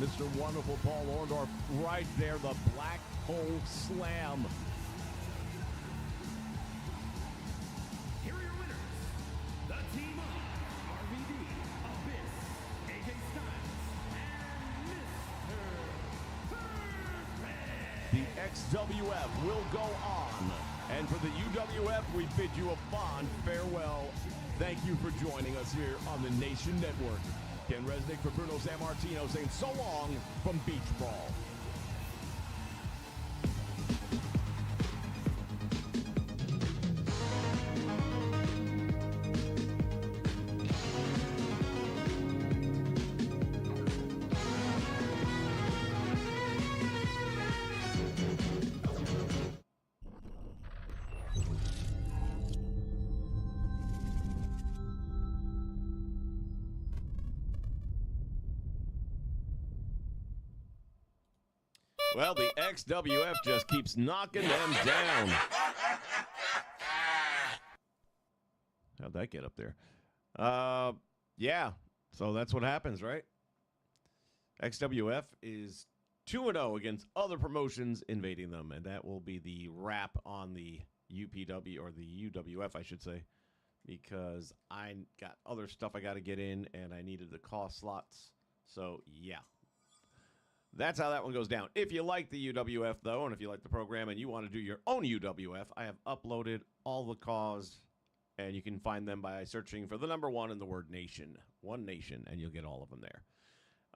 Speaker 1: Mr. Wonderful Paul Orndorff right there, the black hole slam. XWF will go on. And for the UWF, we bid you a fond farewell. Thank you for joining us here on the Nation Network. Ken Resnick for Bruno Sammartino saying so long from Beach Brawl. Well, the XWF just keeps knocking them down. How'd that get up there? Yeah, so that's what happens, right? XWF is 2-0 against other promotions invading them, and that will be the wrap on the UPW, or the UWF, I should say, because I got other stuff I got to get in, and I needed the cost slots. So, yeah. That's how that one goes down. If you like the UWF, though, and if you like the program and you want to do your own UWF, I have uploaded all the cause, and you can find them by searching for the number 1 in the word nation. One nation, and you'll get all of them there.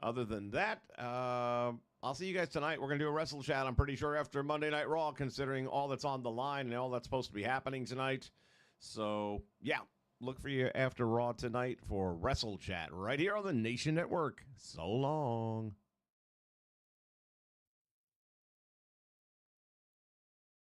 Speaker 1: Other than that, I'll see you guys tonight. We're going to do a wrestle chat, I'm pretty sure, after Monday Night Raw, considering all that's on the line and all that's supposed to be happening tonight. So, yeah, look for you after Raw tonight for wrestle chat right here on the Nation Network. So long.